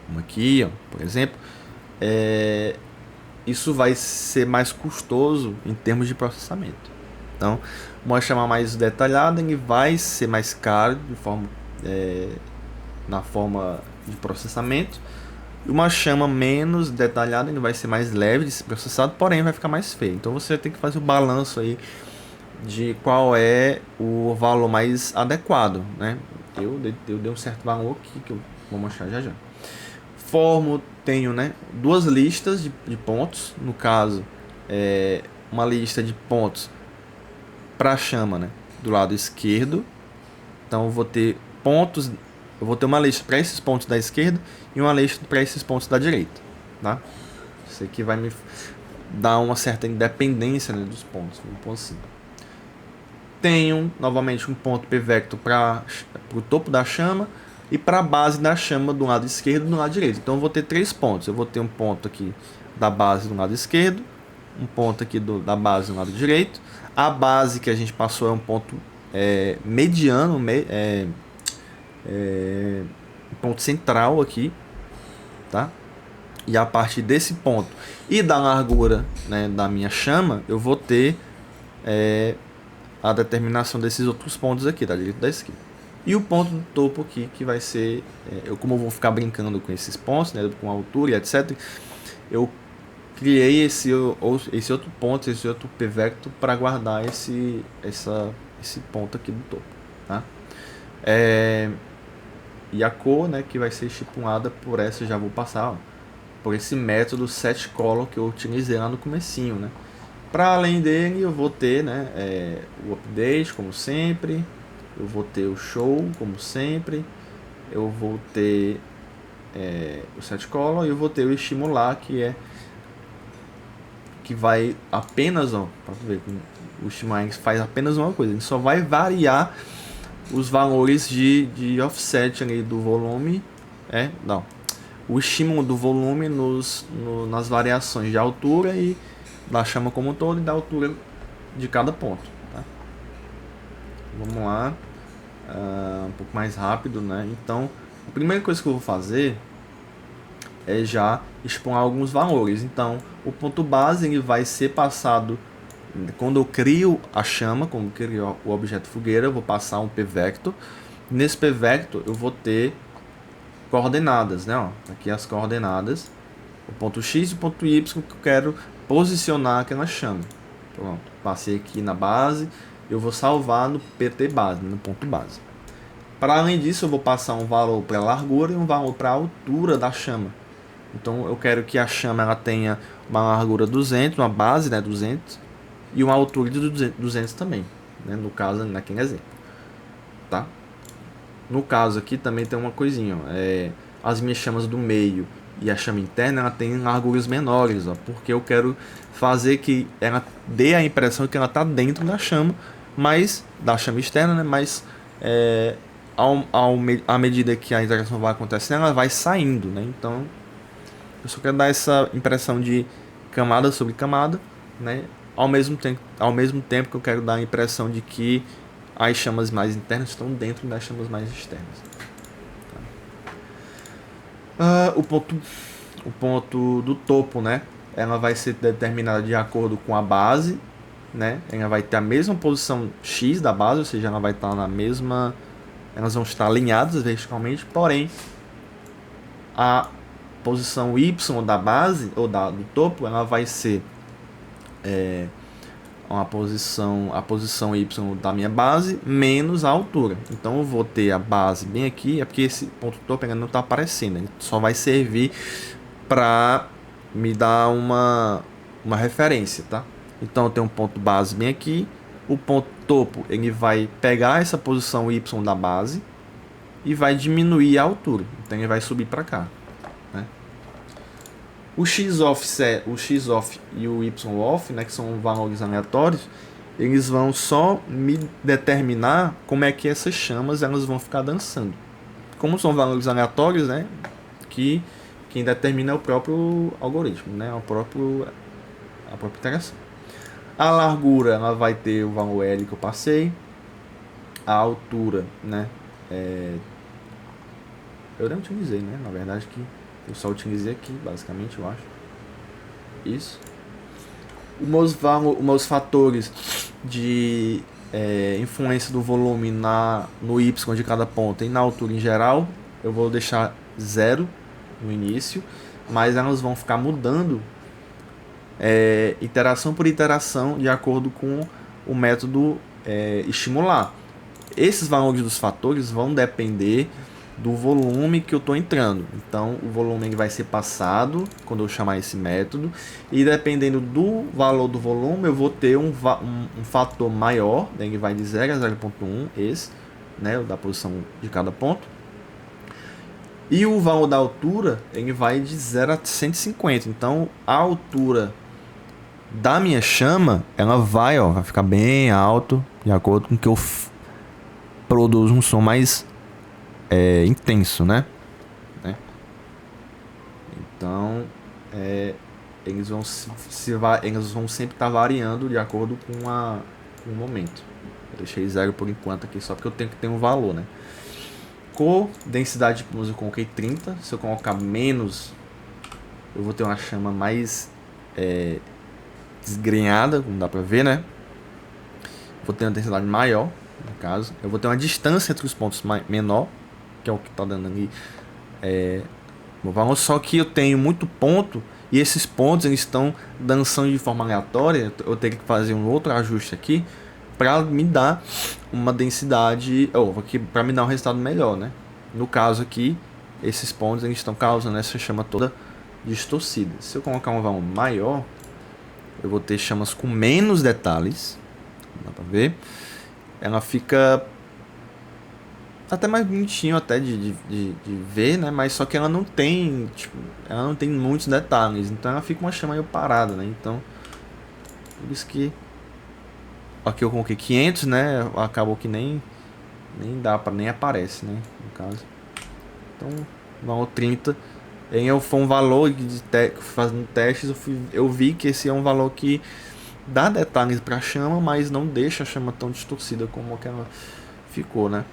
Como aqui, ó, por exemplo, isso vai ser mais custoso em termos de processamento. Então, uma chama mais detalhada ele vai ser mais caro na forma de processamento. E uma chama menos detalhada ele vai ser mais leve de ser processado, porém vai ficar mais feio. Então você tem que fazer o balanço aí de qual é o valor mais adequado, né? Eu dei um certo valor aqui que eu vou mostrar já. Tenho, né, duas listas de pontos. No caso, uma lista de pontos para a chama, né, do lado esquerdo. Então eu vou ter uma lista para esses pontos da esquerda e uma lista para esses pontos da direita, tá? Isso aqui vai me dar uma certa independência, né, dos pontos, vamos pôr assim. Tenho novamente um ponto P-vector para o topo da chama e para a base da chama do lado esquerdo e do lado direito. Então eu vou ter 3 pontos. Eu vou ter um ponto aqui da base do lado esquerdo, um ponto aqui da base do lado direito. A base que a gente passou é um ponto mediano, ponto central aqui, tá? E a partir desse ponto e da largura, né, da minha chama, eu vou ter a determinação desses outros pontos aqui, da direita e da esquerda. E o ponto do topo aqui, que vai ser, como eu vou ficar brincando com esses pontos, né, com a altura e etc., eu criei esse outro ponto, esse outro p vector para guardar esse ponto aqui do topo, tá? E a cor, né, que vai ser estipulada por essa, já vou passar, ó, por esse método setColor que eu utilizei lá no comecinho, né? Para além dele, eu vou ter, né, o update, como sempre, eu vou ter o show, como sempre, eu vou ter o setColor e eu vou ter o estimular, que vai apenas, ó, para ver, o estimular faz apenas uma coisa, ele só vai variar os valores de offset ali do volume, não, o estímulo do volume nas variações de altura e da chama como um todo e da altura de cada ponto, tá? Vamos lá, um pouco mais rápido, né? Então, a primeira coisa que eu vou fazer é já expor alguns valores. Então, o ponto base ele vai ser passado quando eu crio a chama, quando eu crio o objeto fogueira, eu vou passar um p-vector. Nesse p-vector eu vou ter coordenadas, né? Ó, aqui as coordenadas, o ponto x e o ponto y que eu quero posicionar aquela chama. Pronto, passei aqui na base, eu vou salvar no pt base, no ponto base. Para além disso, eu vou passar um valor para a largura e um valor para a altura da chama. Então eu quero que a chama ela tenha uma largura 200, uma base, né, 200, e uma altura de 200 também, né, no caso, naquele exemplo, tá? No caso aqui também tem uma coisinha, ó, as minhas chamas do meio e a chama interna ela tem larguras menores, ó, porque eu quero fazer que ela dê a impressão que ela está dentro da chama, mas da chama externa, né, mas à medida que a interação vai acontecendo, ela vai saindo, né? Então eu só quero dar essa impressão de camada sobre camada, né? Ao mesmo tempo que eu quero dar a impressão de que as chamas mais internas estão dentro das chamas mais externas. O ponto do topo, né? Ela vai ser determinada de acordo com a base, né? Ela vai ter a mesma posição x da base, ou seja, ela vai estar na mesma, elas vão estar alinhadas verticalmente, porém a posição y da base ou do topo, ela vai ser a posição y da minha base menos a altura. Então eu vou ter a base bem aqui, é porque esse ponto topo ainda não está aparecendo, ele só vai servir para me dar uma referência, tá? Então eu tenho um ponto base bem aqui, o ponto topo ele vai pegar essa posição y da base e vai diminuir a altura, então ele vai subir para cá, né? O x-off e o y-off, né, que são valores aleatórios, eles vão só me determinar como é que essas chamas elas vão ficar dançando. Como são valores aleatórios, né, que quem determina é o próprio algoritmo, né, a própria interação. A largura ela vai ter o valor L que eu passei. A altura, né, eu não utilizei, né, na verdade que eu só utilizei aqui, basicamente, eu acho. Isso. Os meus fatores de influência do volume no y de cada ponta e na altura em geral, eu vou deixar 0 no início, mas elas vão ficar mudando iteração por iteração de acordo com o método estimular. Esses valores dos fatores vão depender do volume que eu estou entrando. Então o volume ele vai ser passado quando eu chamar esse método, e dependendo do valor do volume eu vou ter um fator maior, né? Ele vai de 0 a 0.1, esse, né, da posição de cada ponto, e o valor da altura ele vai de 0 a 150. Então a altura da minha chama ela vai ficar bem alto, de acordo com que eu produzo um som mais intenso, né? Então eles vão sempre estar variando de acordo com o momento. Eu deixei 0 por enquanto aqui só porque eu tenho que ter um valor, né? Densidade de hipnose eu coloquei 30. Se eu colocar menos, eu vou ter uma chama mais desgrenhada, como dá pra ver, né? Vou ter uma densidade maior, no caso. Eu vou ter uma distância entre os pontos menor, que é o que está dando ali meu valor. Só que eu tenho muito ponto e esses pontos eles estão dançando de forma aleatória, eu teria que fazer um outro ajuste aqui para me dar uma densidade, ou aqui para me dar um resultado melhor, né? No caso aqui, esses pontos eles estão causando essa chama toda distorcida. Se eu colocar um valor maior, eu vou ter chamas com menos detalhes, dá para ver. Ela fica até mais bonitinho até de ver, né? Mas só que ela não tem, tipo, ela não tem muitos detalhes, então ela fica uma chama meio parada, né? Então, por isso que aqui eu coloquei 500, né? Acabou que nem dá para nem aparece, né? No caso. Então, valor 30. Foi um valor fazendo testes, eu vi que esse é um valor que dá detalhes para a chama, mas não deixa a chama tão distorcida como que ela ficou, né?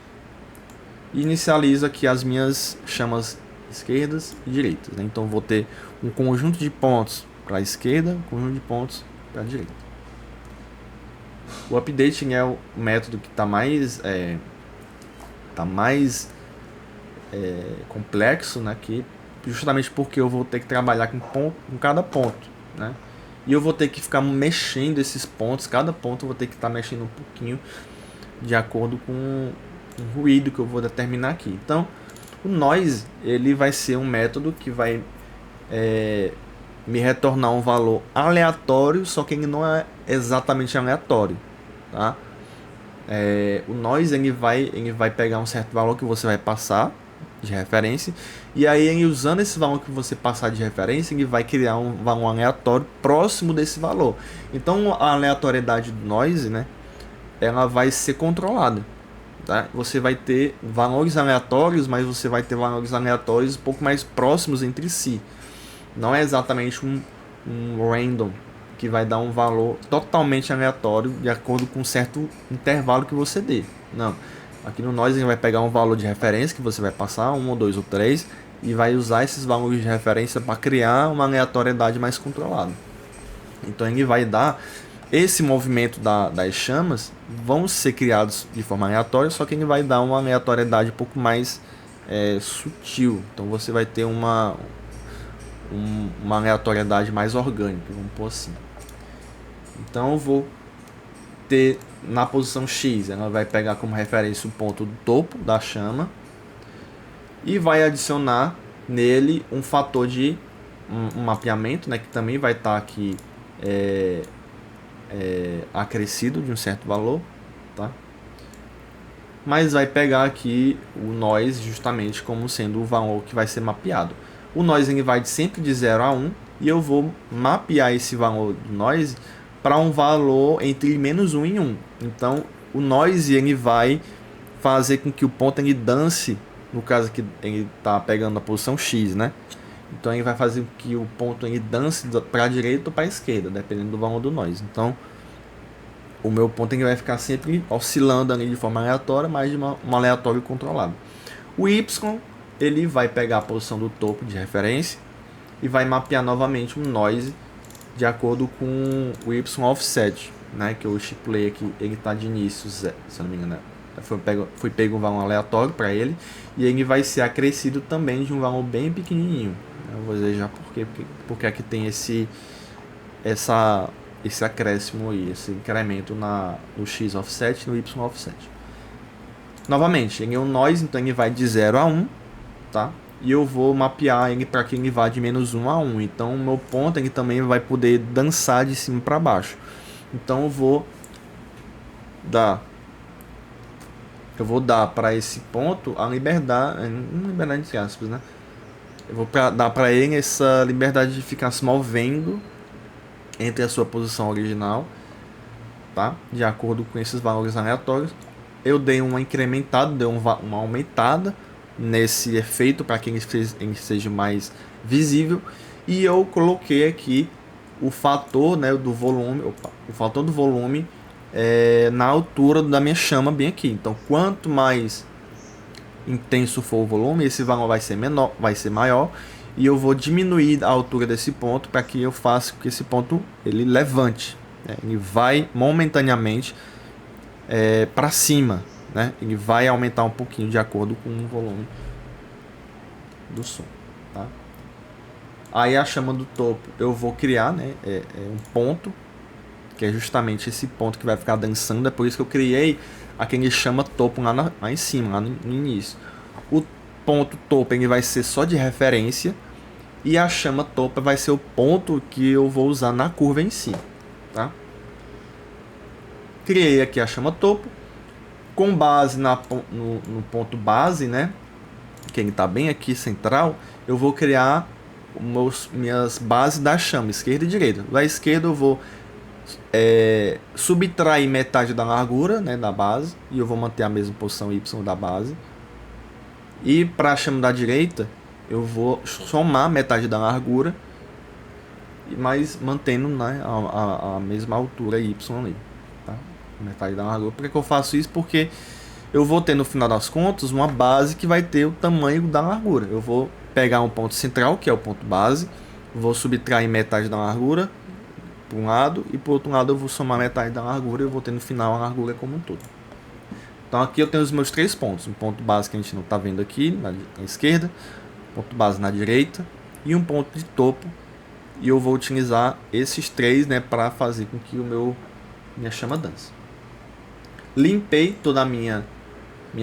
E inicializo aqui as minhas chamas esquerdas e direitas, né? Então vou ter um conjunto de pontos para a esquerda, um conjunto de pontos para a direita. O updating é o método que está mais complexo, né? Que justamente porque eu vou ter que trabalhar com cada ponto, né? E eu vou ter que ficar mexendo esses pontos, cada ponto eu vou ter que estar mexendo um pouquinho de acordo com o ruído que eu vou determinar aqui. Então, o noise ele vai ser um método que vai me retornar um valor aleatório, só que ele não é exatamente aleatório, tá? O noise ele vai pegar um certo valor que você vai passar de referência, e aí ele, usando esse valor que você passar de referência, ele vai criar um valor aleatório próximo desse valor. Então a aleatoriedade do noise, né, ela vai ser controlada, tá? Você vai ter valores aleatórios, mas você vai ter valores aleatórios um pouco mais próximos entre si. Não é exatamente um random que vai dar um valor totalmente aleatório de acordo com um certo intervalo que você dê. Não. Aqui no noise ele vai pegar um valor de referência que você vai passar, 1 ou 2 ou 3, e vai usar esses valores de referência para criar uma aleatoriedade mais controlada. Então ele vai dar esse movimento das chamas, vão ser criados de forma aleatória, só que ele vai dar uma aleatoriedade um pouco mais sutil. Então você vai ter uma aleatoriedade mais orgânica, vamos pôr assim. Então eu vou ter na posição X, ela vai pegar como referência o ponto do topo da chama e vai adicionar nele um fator de um mapeamento, né, que também vai estar aqui acrescido de um certo valor, tá? Mas vai pegar aqui o noise justamente como sendo o valor que vai ser mapeado. O noise ele vai sempre de 0 a 1 e eu vou mapear esse valor do noise para um valor entre menos 1 e 1. Então o noise ele vai fazer com que o ponto ele dance, no caso aqui ele está pegando a posição X, né? Então ele vai fazer com que o ponto ele dance para a direita ou para a esquerda, dependendo do valor do noise. Então o meu ponto ele vai ficar sempre oscilando ali de forma aleatória, mas de um aleatório controlado. O Y ele vai pegar a posição do topo de referência e vai mapear novamente um noise de acordo com o Y offset, né, que eu estipulei aqui. Ele está de início, se eu não me engano, foi pego um valor aleatório para ele, e ele vai ser acrescido também de um valor bem pequenininho. Eu vou dizer já porque aqui tem esse acréscimo aí, esse incremento no X offset e no Y offset. Novamente, ele é um noise, então ele vai de 0 a 1, tá? E eu vou mapear ele para que ele vá de menos 1 a 1. Então o meu ponto ele também vai poder dançar de cima para baixo. Então eu vou dar para esse ponto a liberdade entre aspas, né? Eu vou dar para ele essa liberdade de ficar se movendo entre a sua posição original, tá? De acordo com esses valores aleatórios. Eu dei uma incrementada, dei uma aumentada nesse efeito para que ele seja mais visível, e eu coloquei aqui o fator, né, do volume, o fator do volume na altura da minha chama bem aqui. Então quanto mais intenso for o volume, esse valor vai ser maior, e eu vou diminuir a altura desse ponto para que eu faça que esse ponto ele levante, né? Ele vai momentaneamente para cima, né? Ele vai aumentar um pouquinho de acordo com o volume do som, tá? Aí a chama do topo eu vou criar, né, um ponto, que é justamente esse ponto que vai ficar dançando. É por isso que eu criei aquele chama topo lá em cima, lá no início. O ponto topo ele vai ser só de referência, e a chama topo vai ser o ponto que eu vou usar na curva em si, tá? Criei aqui a chama topo, com base no ponto base, né? Que ele está bem aqui central. Eu vou criar minhas bases da chama, esquerda e direita. Da esquerda eu vou subtrair metade da largura, né, da base, e eu vou manter a mesma posição y da base. E para a chama da direita eu vou somar metade da largura, mas mantendo, né, a mesma altura y ali, tá? Metade da largura. Por que eu faço isso? Porque eu vou ter no final das contas uma base que vai ter o tamanho da largura. Eu vou pegar um ponto central, que é o ponto base, vou subtrair metade da largura por um lado, e por outro lado eu vou somar metade da largura e eu vou ter no final a largura como um todo. Então aqui eu tenho os meus 3 pontos. Um ponto base que a gente não está vendo aqui na esquerda, ponto base na direita e um ponto de topo. E eu vou utilizar esses 3, né, para fazer com que minha chama dance. Limpei toda a minha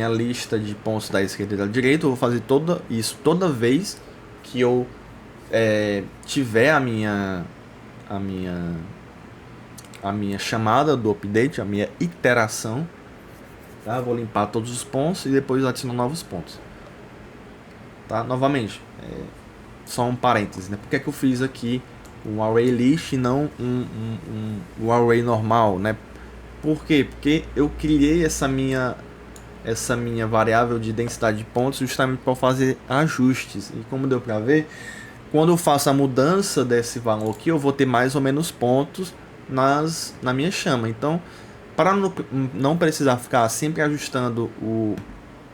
lista de pontos da esquerda e da direita. Eu vou fazer isso toda vez que eu tiver a minha chamada do update, a minha iteração. Tá? Vou limpar todos os pontos e depois adiciono novos pontos. Tá? Novamente, só um parênteses, né? Por que eu fiz aqui um array list e não um array normal, né? Por quê? Porque eu criei essa minha variável de densidade de pontos justamente para fazer ajustes. E como deu para ver, quando eu faço a mudança desse valor aqui, eu vou ter mais ou menos pontos na minha chama. Então, para não precisar ficar sempre ajustando o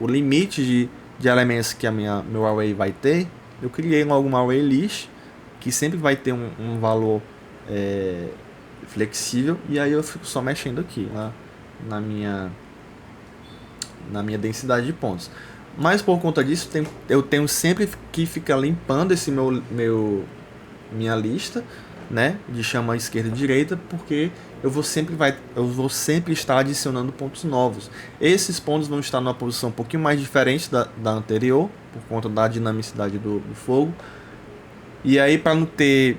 limite de elementos que meu array vai ter, eu criei algum array list que sempre vai ter um valor flexível, e aí eu fico só mexendo aqui na minha densidade de pontos. Mas por conta disso eu tenho sempre que ficar limpando esse minha lista, né, de chama esquerda e direita, porque eu vou sempre estar adicionando pontos novos. Esses pontos vão estar numa posição um pouquinho mais diferente da anterior, por conta da dinamicidade do fogo. E aí, para não ter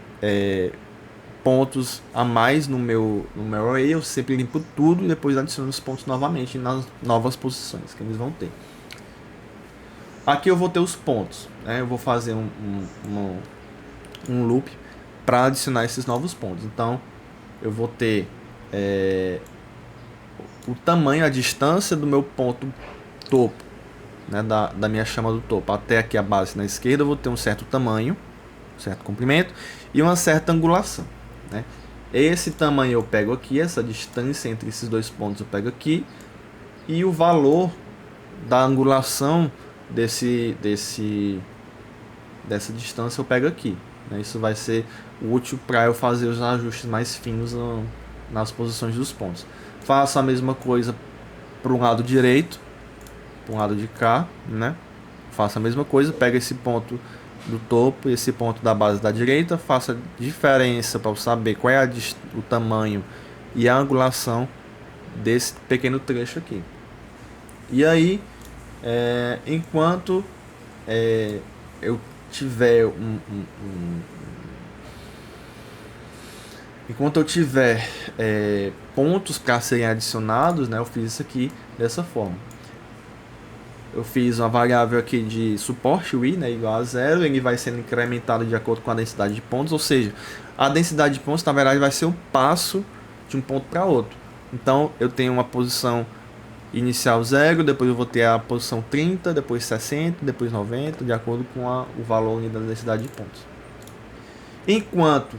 pontos a mais no meu array, eu sempre limpo tudo e depois adiciono os pontos novamente nas novas posições que eles vão ter. Aqui eu vou ter os pontos, né? Eu vou fazer um loop para adicionar esses novos pontos. Então eu vou ter o tamanho, a distância do meu ponto topo, né, da minha chama do topo até aqui a base na esquerda. Eu vou ter um certo tamanho, um certo comprimento e uma certa angulação, né? Esse tamanho eu pego aqui, essa distância entre esses dois pontos eu pego aqui, e o valor da angulação dessa distância eu pego aqui, né? Isso vai ser útil para eu fazer os ajustes mais finos nas posições dos pontos. Faço a mesma coisa para o lado direito, para o lado de cá, né? Faço a mesma coisa, pego esse ponto do topo e esse ponto da base da direita, faço a diferença para eu saber qual é o tamanho e a angulação desse pequeno trecho aqui. E aí, enquanto eu tiver pontos para serem adicionados, né, eu fiz isso aqui dessa forma. Eu fiz uma variável aqui de suporte i, né, igual a 0, ele vai sendo incrementado de acordo com a densidade de pontos, ou seja, a densidade de pontos na verdade vai ser o passo de um ponto para outro. Então eu tenho uma posição inicial 0, depois eu vou ter a posição 30, depois 60, depois 90, de acordo com o valor da densidade de pontos. Enquanto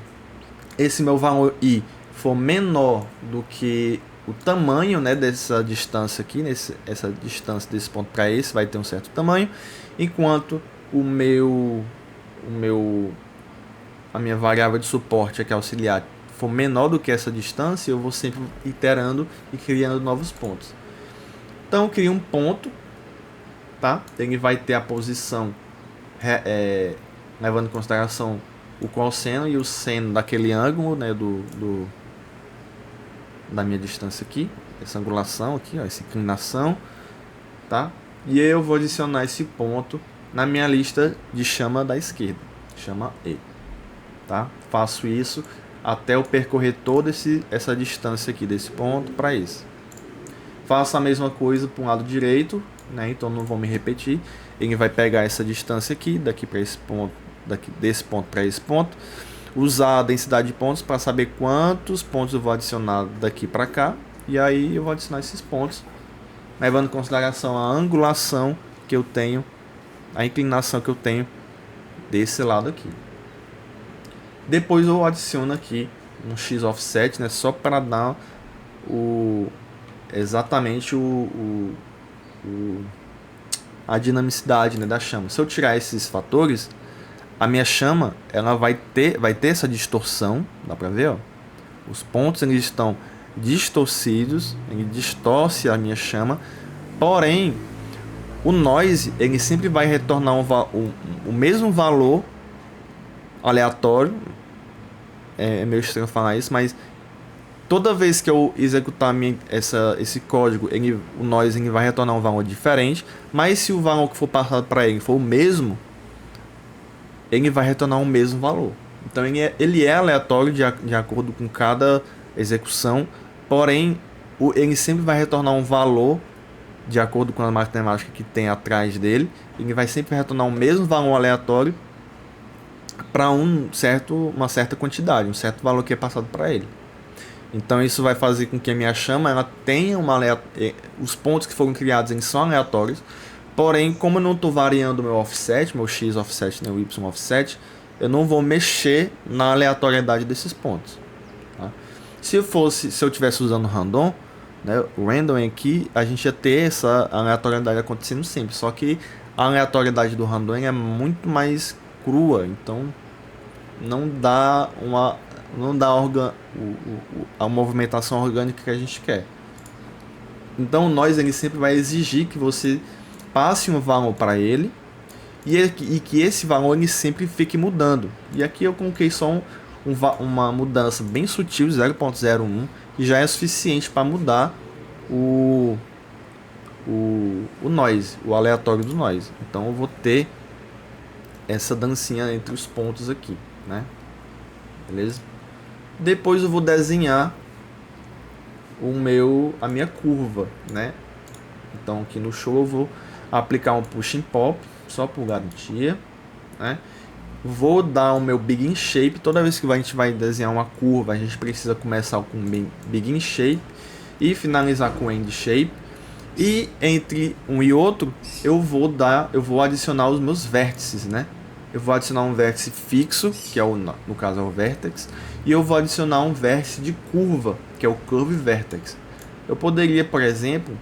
esse meu valor i for menor do que o tamanho, né, dessa distância aqui, essa distância desse ponto para esse vai ter um certo tamanho, enquanto a minha variável de suporte aqui auxiliar for menor do que essa distância, eu vou sempre iterando e criando novos pontos. Então eu crio um ponto, tá? Ele vai ter a posição levando em consideração o cosseno e o seno daquele ângulo, né, da minha distância aqui, essa angulação aqui, ó, essa inclinação, tá? E eu vou adicionar esse ponto na minha lista de chama da esquerda, chama E, tá? Faço isso até eu percorrer toda essa distância aqui desse ponto para esse. Faço a mesma coisa para o lado direito, né? Então não vou me repetir. Ele vai pegar essa distância aqui, daqui para esse ponto, desse ponto para esse ponto, usar a densidade de pontos para saber quantos pontos eu vou adicionar daqui para cá, e aí eu vou adicionar esses pontos, levando em consideração a angulação que eu tenho, a inclinação que eu tenho desse lado aqui. Depois eu adiciono aqui um x offset, né, só para dar exatamente a dinamicidade, né, da chama. Se eu tirar esses fatores, a minha chama ela vai ter essa distorção, dá para ver, ó? Os pontos eles estão distorcidos, ele distorce a minha chama, porém o noise ele sempre vai retornar o mesmo valor aleatório. É meio estranho falar isso, mas toda vez que eu executar esse código, o noise ele vai retornar um valor diferente, mas se o valor que for passado para ele for o mesmo, ele vai retornar o mesmo valor. Então ele é aleatório de acordo com cada execução, porém ele sempre vai retornar um valor de acordo com a matemática que tem atrás dele. Ele vai sempre retornar o mesmo valor aleatório para uma certa quantidade, um certo valor que é passado para ele. Então isso vai fazer com que a minha chama ela tenha os pontos que foram criados eles são aleatórios, porém como eu não estou variando o meu offset, meu x offset, né, o y offset, eu não vou mexer na aleatoriedade desses pontos, tá? Se eu tivesse usando random, né, o random aqui, a gente ia ter essa aleatoriedade acontecendo sempre, só que a aleatoriedade do random é muito mais crua, então não dá a movimentação orgânica que a gente quer. Então o noise ele sempre vai exigir que você passe um valor para ele e que esse valor ele sempre fique mudando. E aqui eu coloquei só uma mudança bem sutil, 0.01, e já é suficiente para mudar o noise, o aleatório do noise. Então eu vou ter essa dancinha entre os pontos aqui, né? Beleza? Depois eu vou desenhar a minha curva, né? Então aqui no show eu vou aplicar um push in pop só por garantia, né? Vou dar o meu begin shape. Toda vez que a gente vai desenhar uma curva, a gente precisa começar com begin shape e finalizar com end shape. E entre um e outro, eu vou adicionar os meus vértices, né? Eu vou adicionar um vértice fixo, que é no caso é o vertex, e eu vou adicionar um vértice de curva, que é o curve vertex. Eu poderia, por exemplo,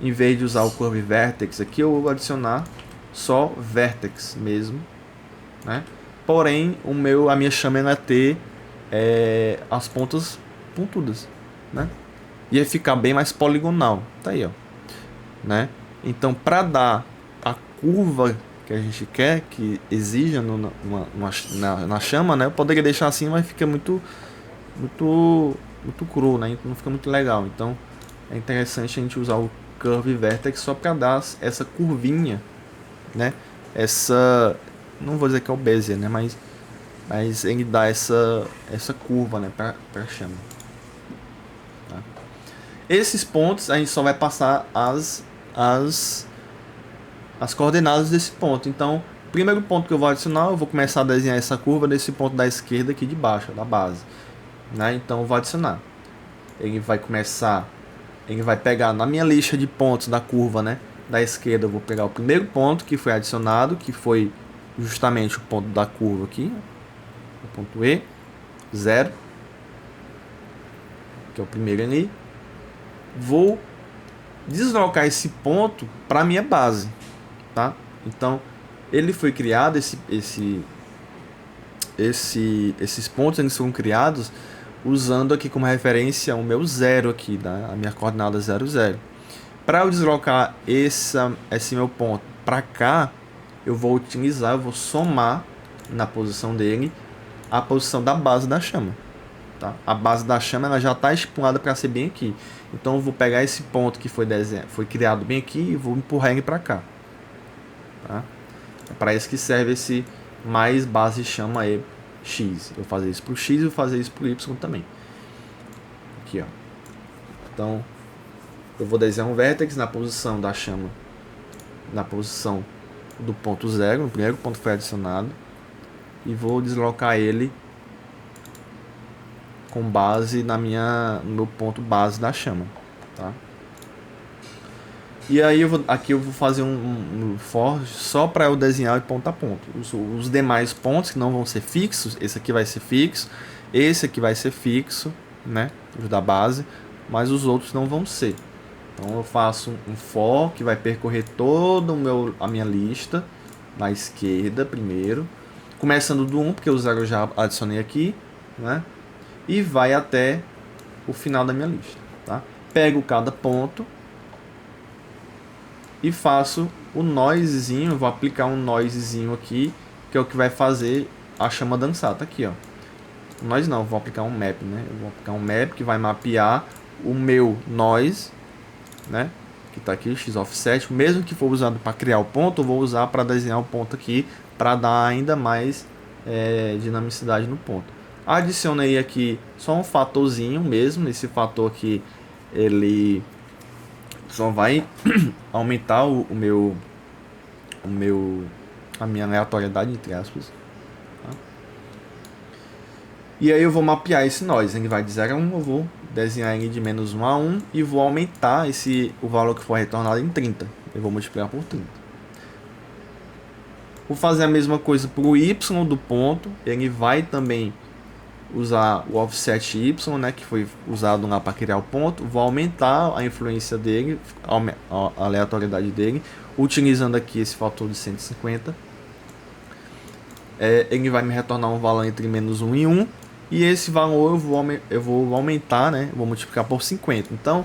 em vez de usar o curve vertex aqui, eu vou adicionar só vertex mesmo, né? Porém, a minha chama é ter as pontas pontudas, né? Ia ficar bem mais poligonal, tá aí, ó, né? Então, para dar a curva que a gente quer, que exija na chama, né? Eu poderia deixar assim, mas fica muito cru, né? Não fica muito legal. Então, é interessante a gente usar o curve vertex só para dar essa curvinha, né? Não vou dizer que é o Bezier, né? Mas ele dá essa curva, né? Para chama. Tá? Esses pontos a gente só vai passar as coordenadas desse ponto. Então, o primeiro ponto que eu vou adicionar, eu vou começar a desenhar essa curva desse ponto da esquerda aqui de baixo, da base, né? Então eu vou adicionar. Ele vai pegar na minha lista de pontos da curva, né? Da esquerda eu vou pegar o primeiro ponto que foi adicionado, que foi justamente o ponto da curva aqui, o ponto E, 0, que é o primeiro ali. Vou deslocar esse ponto para a minha base, tá? Então, ele foi criado, esses pontos eles foram criados usando aqui como referência o meu 0 aqui, a minha coordenada 0, 0. Para eu deslocar esse meu ponto para cá, eu vou somar na posição dele a posição da base da chama. Tá? A base da chama ela já está estipulada para ser bem aqui. Então eu vou pegar esse ponto que foi criado bem aqui e vou empurrar ele para cá. Tá? É para isso que serve esse mais base chama e x. Eu vou fazer isso para o x e vou fazer isso para o y também. Aqui, ó. Então eu vou desenhar um vértex na posição da chama, na posição do ponto 0, no primeiro ponto que foi adicionado, e vou deslocar ele com base no meu ponto base da chama, tá? E aí aqui eu vou fazer um for só para eu desenhar de ponto a ponto. Os demais pontos que não vão ser fixos, esse aqui vai ser fixo, esse aqui vai ser fixo, né? Os da base, mas os outros não vão ser. Então eu faço um for que vai percorrer toda a minha lista na esquerda primeiro, começando do 1, porque o 0 eu já adicionei aqui, né? E vai até o final da minha lista, tá? Pego cada ponto e faço o noisezinho, vou aplicar um noisezinho aqui, que é o que vai fazer a chama dançar, tá aqui, ó. Noise não, vou aplicar um map, né? Eu vou aplicar um map que vai mapear o meu noise, né? Que tá aqui, x offset, mesmo que for usado para criar o ponto, eu vou usar para desenhar o ponto aqui, para dar ainda mais dinamicidade no ponto. Adicionei aqui só um fatorzinho mesmo, esse fator aqui ele só vai aumentar a minha aleatoriedade, entre aspas, tá? E aí eu vou mapear esse noise, ele vai de 0 a 1, eu vou desenhar ele de menos 1 a 1 e vou aumentar o valor que for retornado em 30, eu vou multiplicar por 30. Vou fazer a mesma coisa para o y do ponto, ele vai também usar o offset y, né, que foi usado lá para criar o ponto. Vou aumentar a influência dele, a aleatoriedade dele, utilizando aqui esse fator de 150. Ele vai me retornar um valor entre menos 1 e 1, e esse valor eu vou aumentar, né, vou multiplicar por 50. Então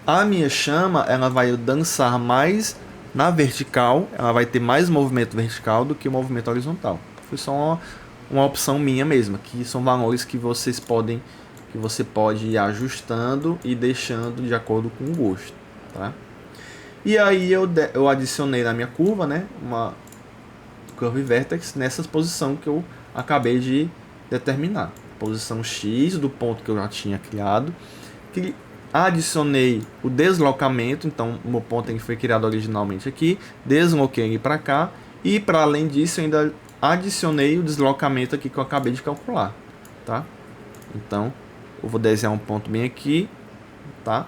a minha chama ela vai dançar mais na vertical, ela vai ter mais movimento vertical do que o movimento horizontal. Foi só uma opção minha mesma, que são valores que você pode ir ajustando e deixando de acordo com o gosto, tá? E aí eu adicionei na minha curva, né, uma curve vertex nessa posição que eu acabei de determinar, posição x do ponto que eu já tinha criado, que adicionei o deslocamento, então o meu ponto foi criado originalmente aqui, desloquei ele para cá, e para além disso eu ainda adicionei o deslocamento aqui que eu acabei de calcular, tá? Então eu vou desenhar um ponto bem aqui, tá?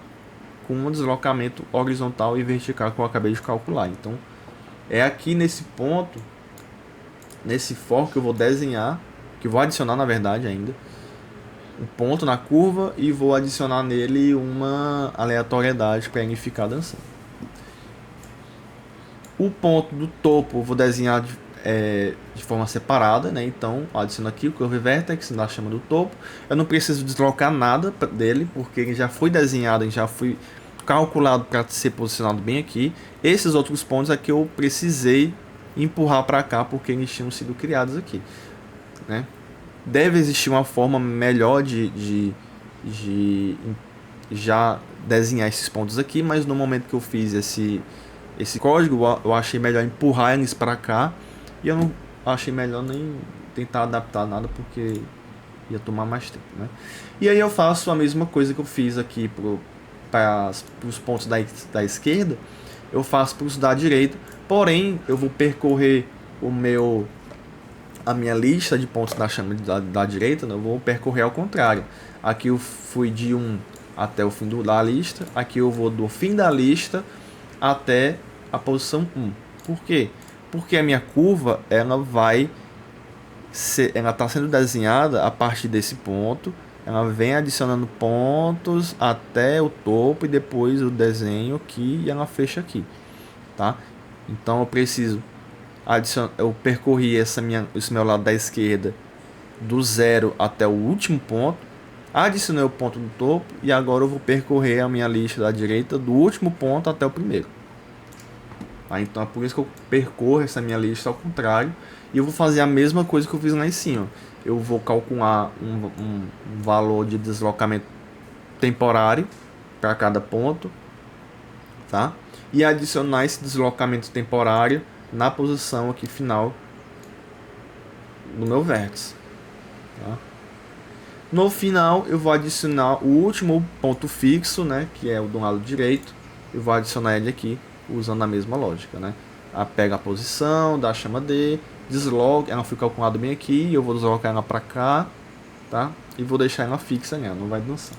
Com um deslocamento horizontal e vertical que eu acabei de calcular. Então é aqui nesse ponto, nesse for que eu vou desenhar, que eu vou adicionar na verdade ainda um ponto na curva e vou adicionar nele uma aleatoriedade para ele ficar dançando. O ponto do topo eu vou desenhar de forma separada, né? Então adiciono aqui o curve vertex na chama do topo. Eu não preciso deslocar nada dele, porque ele já foi desenhado, ele já foi calculado para ser posicionado bem aqui. Esses outros pontos aqui eu precisei empurrar para cá, porque eles tinham sido criados aqui, né? Deve existir uma forma melhor de já desenhar esses pontos aqui, mas no momento que eu fiz esse código, eu achei melhor empurrar eles para cá, e eu não achei melhor nem tentar adaptar nada, porque ia tomar mais tempo, né? E aí eu faço a mesma coisa que eu fiz aqui para os pontos da esquerda, eu faço para os da direita, porém eu vou percorrer a minha lista de pontos da chama da direita, né? Eu vou percorrer ao contrário. Aqui eu fui de 1 até o fim da lista, aqui eu vou do fim da lista até a posição 1. Por quê? Porque a minha curva ela está sendo desenhada a partir desse ponto, ela vem adicionando pontos até o topo e depois o desenho aqui e ela fecha aqui, tá? Então eu preciso eu percorri esse meu lado da esquerda do 0 até o último ponto, adicionei o ponto do topo e agora eu vou percorrer a minha lista da direita do último ponto até o primeiro. Tá? Então é por isso que eu percorro essa minha lista ao contrário, e eu vou fazer a mesma coisa que eu fiz lá em cima. eu vou calcular um valor de deslocamento temporário para cada ponto, tá? E adicionar esse deslocamento temporário na posição aqui final do meu vértice, tá? No final eu vou adicionar o último ponto fixo, né, que é o do lado direito. Eu vou adicionar ele aqui usando a mesma lógica, né? Pega a posição da chama D, desloca, ela foi calculada bem aqui, eu vou deslocar ela para cá, tá? E vou deixar ela fixa, né? Não vai dançar.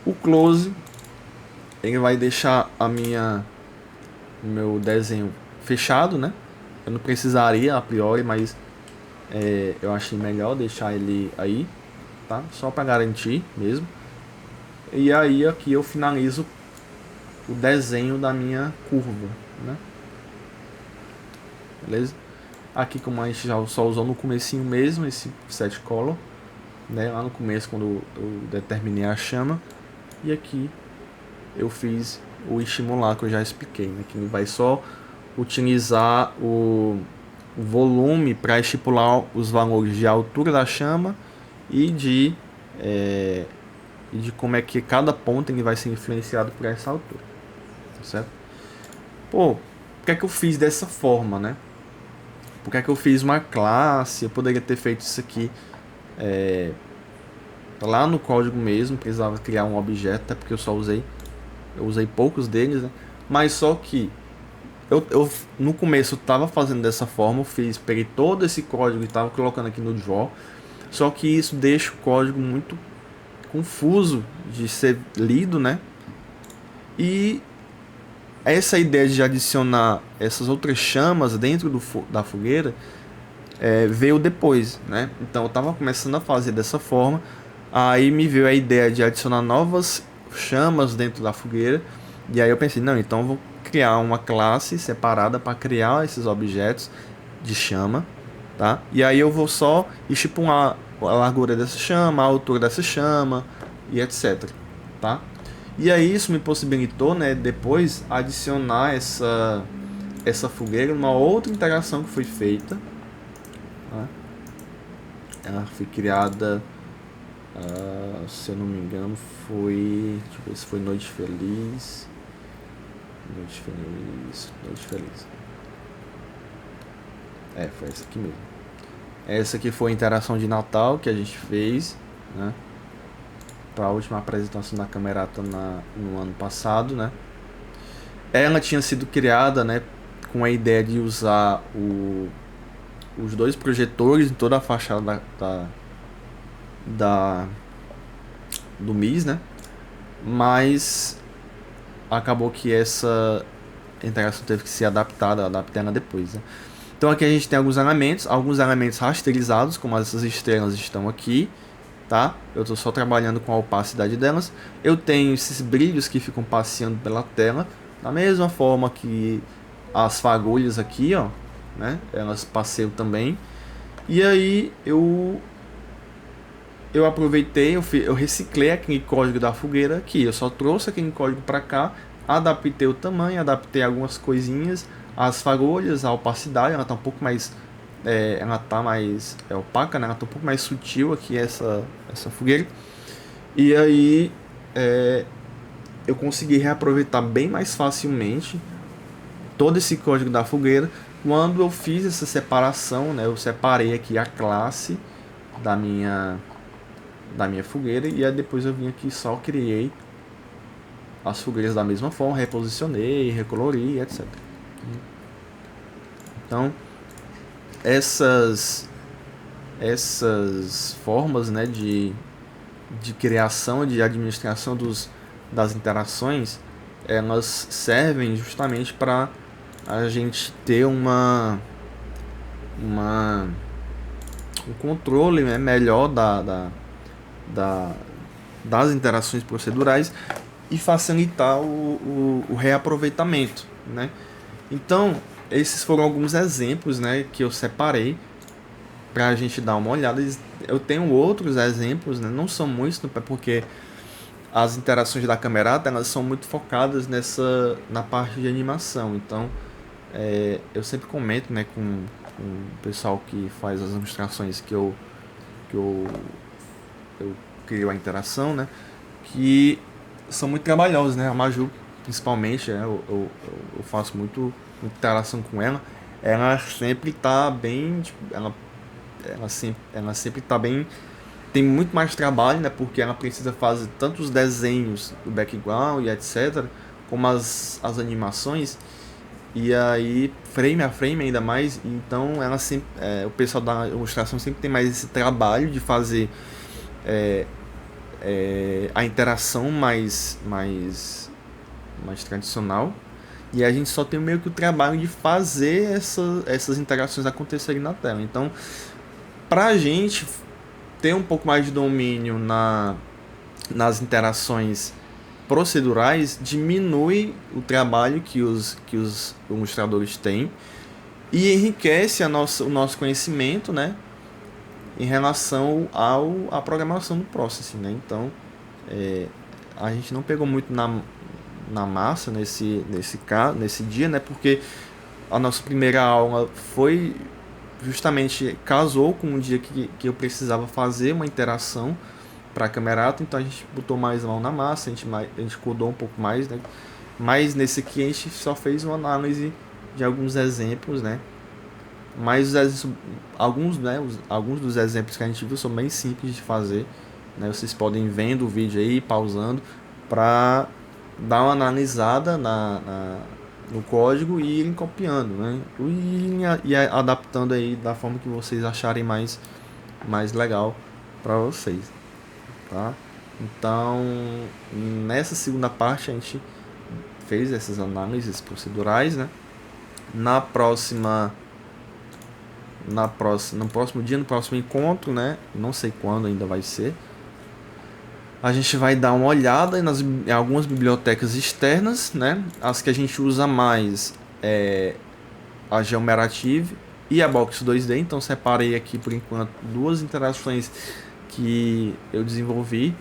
O close, ele vai deixar o meu desenho fechado, né? Eu não precisaria a priori, mas eu achei melhor deixar ele aí, tá? Só para garantir mesmo. E aí aqui eu finalizo o desenho da minha curva, né? Beleza? Aqui, como a gente já só usou no comecinho mesmo, esse set color, né? Lá no começo, quando eu determinei a chama. E aqui eu fiz o estimular, que eu já expliquei, né? Que ele vai só utilizar o volume para estipular os valores de altura da chama e de como é que cada ponto ele vai ser influenciado por essa altura, tá certo? Pô, por que é que eu fiz dessa forma, né? Por que é que eu fiz uma classe? Eu poderia ter feito isso aqui lá no código mesmo, precisava criar um objeto, até porque eu usei poucos deles, né? Mas só que eu no começo estava fazendo dessa forma, peguei todo esse código e estava colocando aqui no Draw, só que isso deixa o código muito confuso de ser lido, né? E essa ideia de adicionar essas outras chamas dentro da fogueira veio depois, né? Então eu estava começando a fazer dessa forma, aí me veio a ideia de adicionar novas chamas dentro da fogueira, e aí eu pensei, não, então eu vou criar uma classe separada para criar esses objetos de chama, tá? E aí eu vou só estipular a largura dessa chama, a altura dessa chama e etc, tá? E aí isso me possibilitou, né, depois adicionar essa fogueira numa outra interação que foi feita, né? Ela foi criada, se eu não me engano, deixa eu ver se foi Noite Feliz. Noite Feliz. Noite Feliz. Foi essa aqui mesmo. Essa aqui foi a interação de Natal que a gente fez, né? Para a última apresentação da Camerata no ano passado, né? Ela tinha sido criada, né, com a ideia de usar os dois projetores em toda a fachada do MIS, né? Mas acabou que essa interação teve que ser adaptada, adaptei ela depois, né? Então aqui a gente tem alguns elementos rasterizados, como essas estrelas estão aqui, tá? Eu estou só trabalhando com a opacidade delas. Eu tenho esses brilhos que ficam passeando pela tela, da mesma forma que as fagulhas aqui, ó, né? Elas passeiam também. E aí eu aproveitei, eu reciclei aquele código da fogueira aqui. Eu só trouxe aquele código para cá, adaptei o tamanho, adaptei algumas coisinhas, as fagulhas, a opacidade, ela tá um pouco mais ela tá mais opaca, né? Ela tá um pouco mais sutil aqui essa fogueira. E aí eu consegui reaproveitar bem mais facilmente todo esse código da fogueira quando eu fiz essa separação, né? Eu separei aqui a classe da minha fogueira e aí depois eu vim aqui só criei as fogueiras da mesma forma, reposicionei, recolori, etc. Então essas formas, né, de criação, de administração das interações, elas servem justamente para a gente ter um controle, né, melhor das interações procedurais e facilitar o reaproveitamento, né? Então, esses foram alguns exemplos, né, que eu separei para a gente dar uma olhada. Eu tenho outros exemplos, né, não são muitos, porque as interações da Camerata, elas são muito focadas na parte de animação. Então, eu sempre comento, né, com o pessoal que faz as ilustrações que eu eu criei a interação, né? Que são muito trabalhosos, né? A Maju, principalmente, né? Eu faço muita interação com ela. Ela sempre tá bem, tipo, ela sempre tá bem, tem muito mais trabalho, né? Porque ela precisa fazer tanto os desenhos do background e etc, como as animações. E aí, frame a frame ainda mais, então ela sempre, o pessoal da ilustração sempre tem mais esse trabalho de fazer a interação mais tradicional. E a gente só tem meio que o trabalho de fazer essas interações acontecerem na tela. Então, pra gente ter um pouco mais de domínio nas interações procedurais, diminui o trabalho que os ilustradores têm e enriquece o nosso conhecimento, né, em relação à programação do Processing, né? Então, a gente não pegou muito na massa nesse dia, né, porque a nossa primeira aula foi justamente casou com um dia que eu precisava fazer uma interação para a Camerata, então a gente botou mais a mão na massa, a gente codou um pouco mais, né? Mas nesse aqui a gente só fez uma análise de alguns exemplos, né? Mas alguns dos exemplos que a gente viu são bem simples de fazer, né? Vocês podem ir vendo o vídeo aí, pausando, para dar uma analisada no código e irem copiando, né? E adaptando aí da forma que vocês acharem mais legal para vocês, tá? Então, nessa segunda parte a gente fez essas análises procedurais, né? No próximo dia, no próximo encontro, né? Não sei quando ainda vai ser. A gente vai dar uma olhada em algumas bibliotecas externas, né? As que a gente usa mais é a Geomerative e a Box 2D. Então separei aqui por enquanto duas interações que eu desenvolvi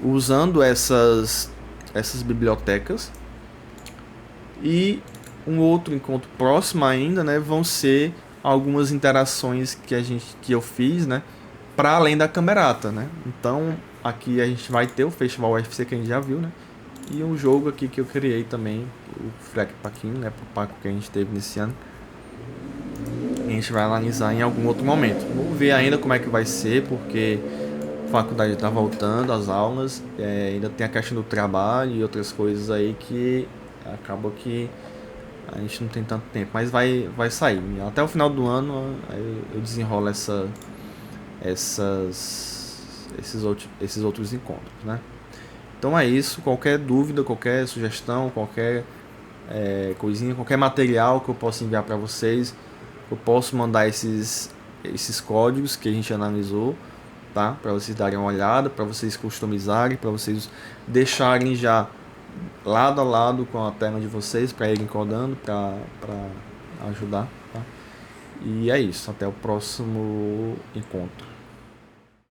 usando essas bibliotecas. E um outro encontro próximo ainda, né, vão ser algumas interações que eu fiz, né, para além da Camerata, né? Então aqui a gente vai ter o Festival UFC que a gente já viu, né? E um jogo aqui que eu criei também, o Frec Paquinho, né, pro Paco que a gente teve nesse ano. E a gente vai analisar em algum outro momento. Vamos ver ainda como é que vai ser, porque a faculdade está voltando, as aulas, ainda tem a questão do trabalho e outras coisas aí que acaba que a gente não tem tanto tempo, mas vai sair. Até o final do ano eu desenrolo esses outros encontros, né? Então é isso. Qualquer dúvida, qualquer sugestão, qualquer coisinha, qualquer material que eu possa enviar para vocês, eu posso mandar esses códigos que a gente analisou, tá? Para vocês darem uma olhada, para vocês customizarem, para vocês deixarem já lado a lado com a tela de vocês para irem codando, para ajudar, tá? E é isso. Até o próximo encontro.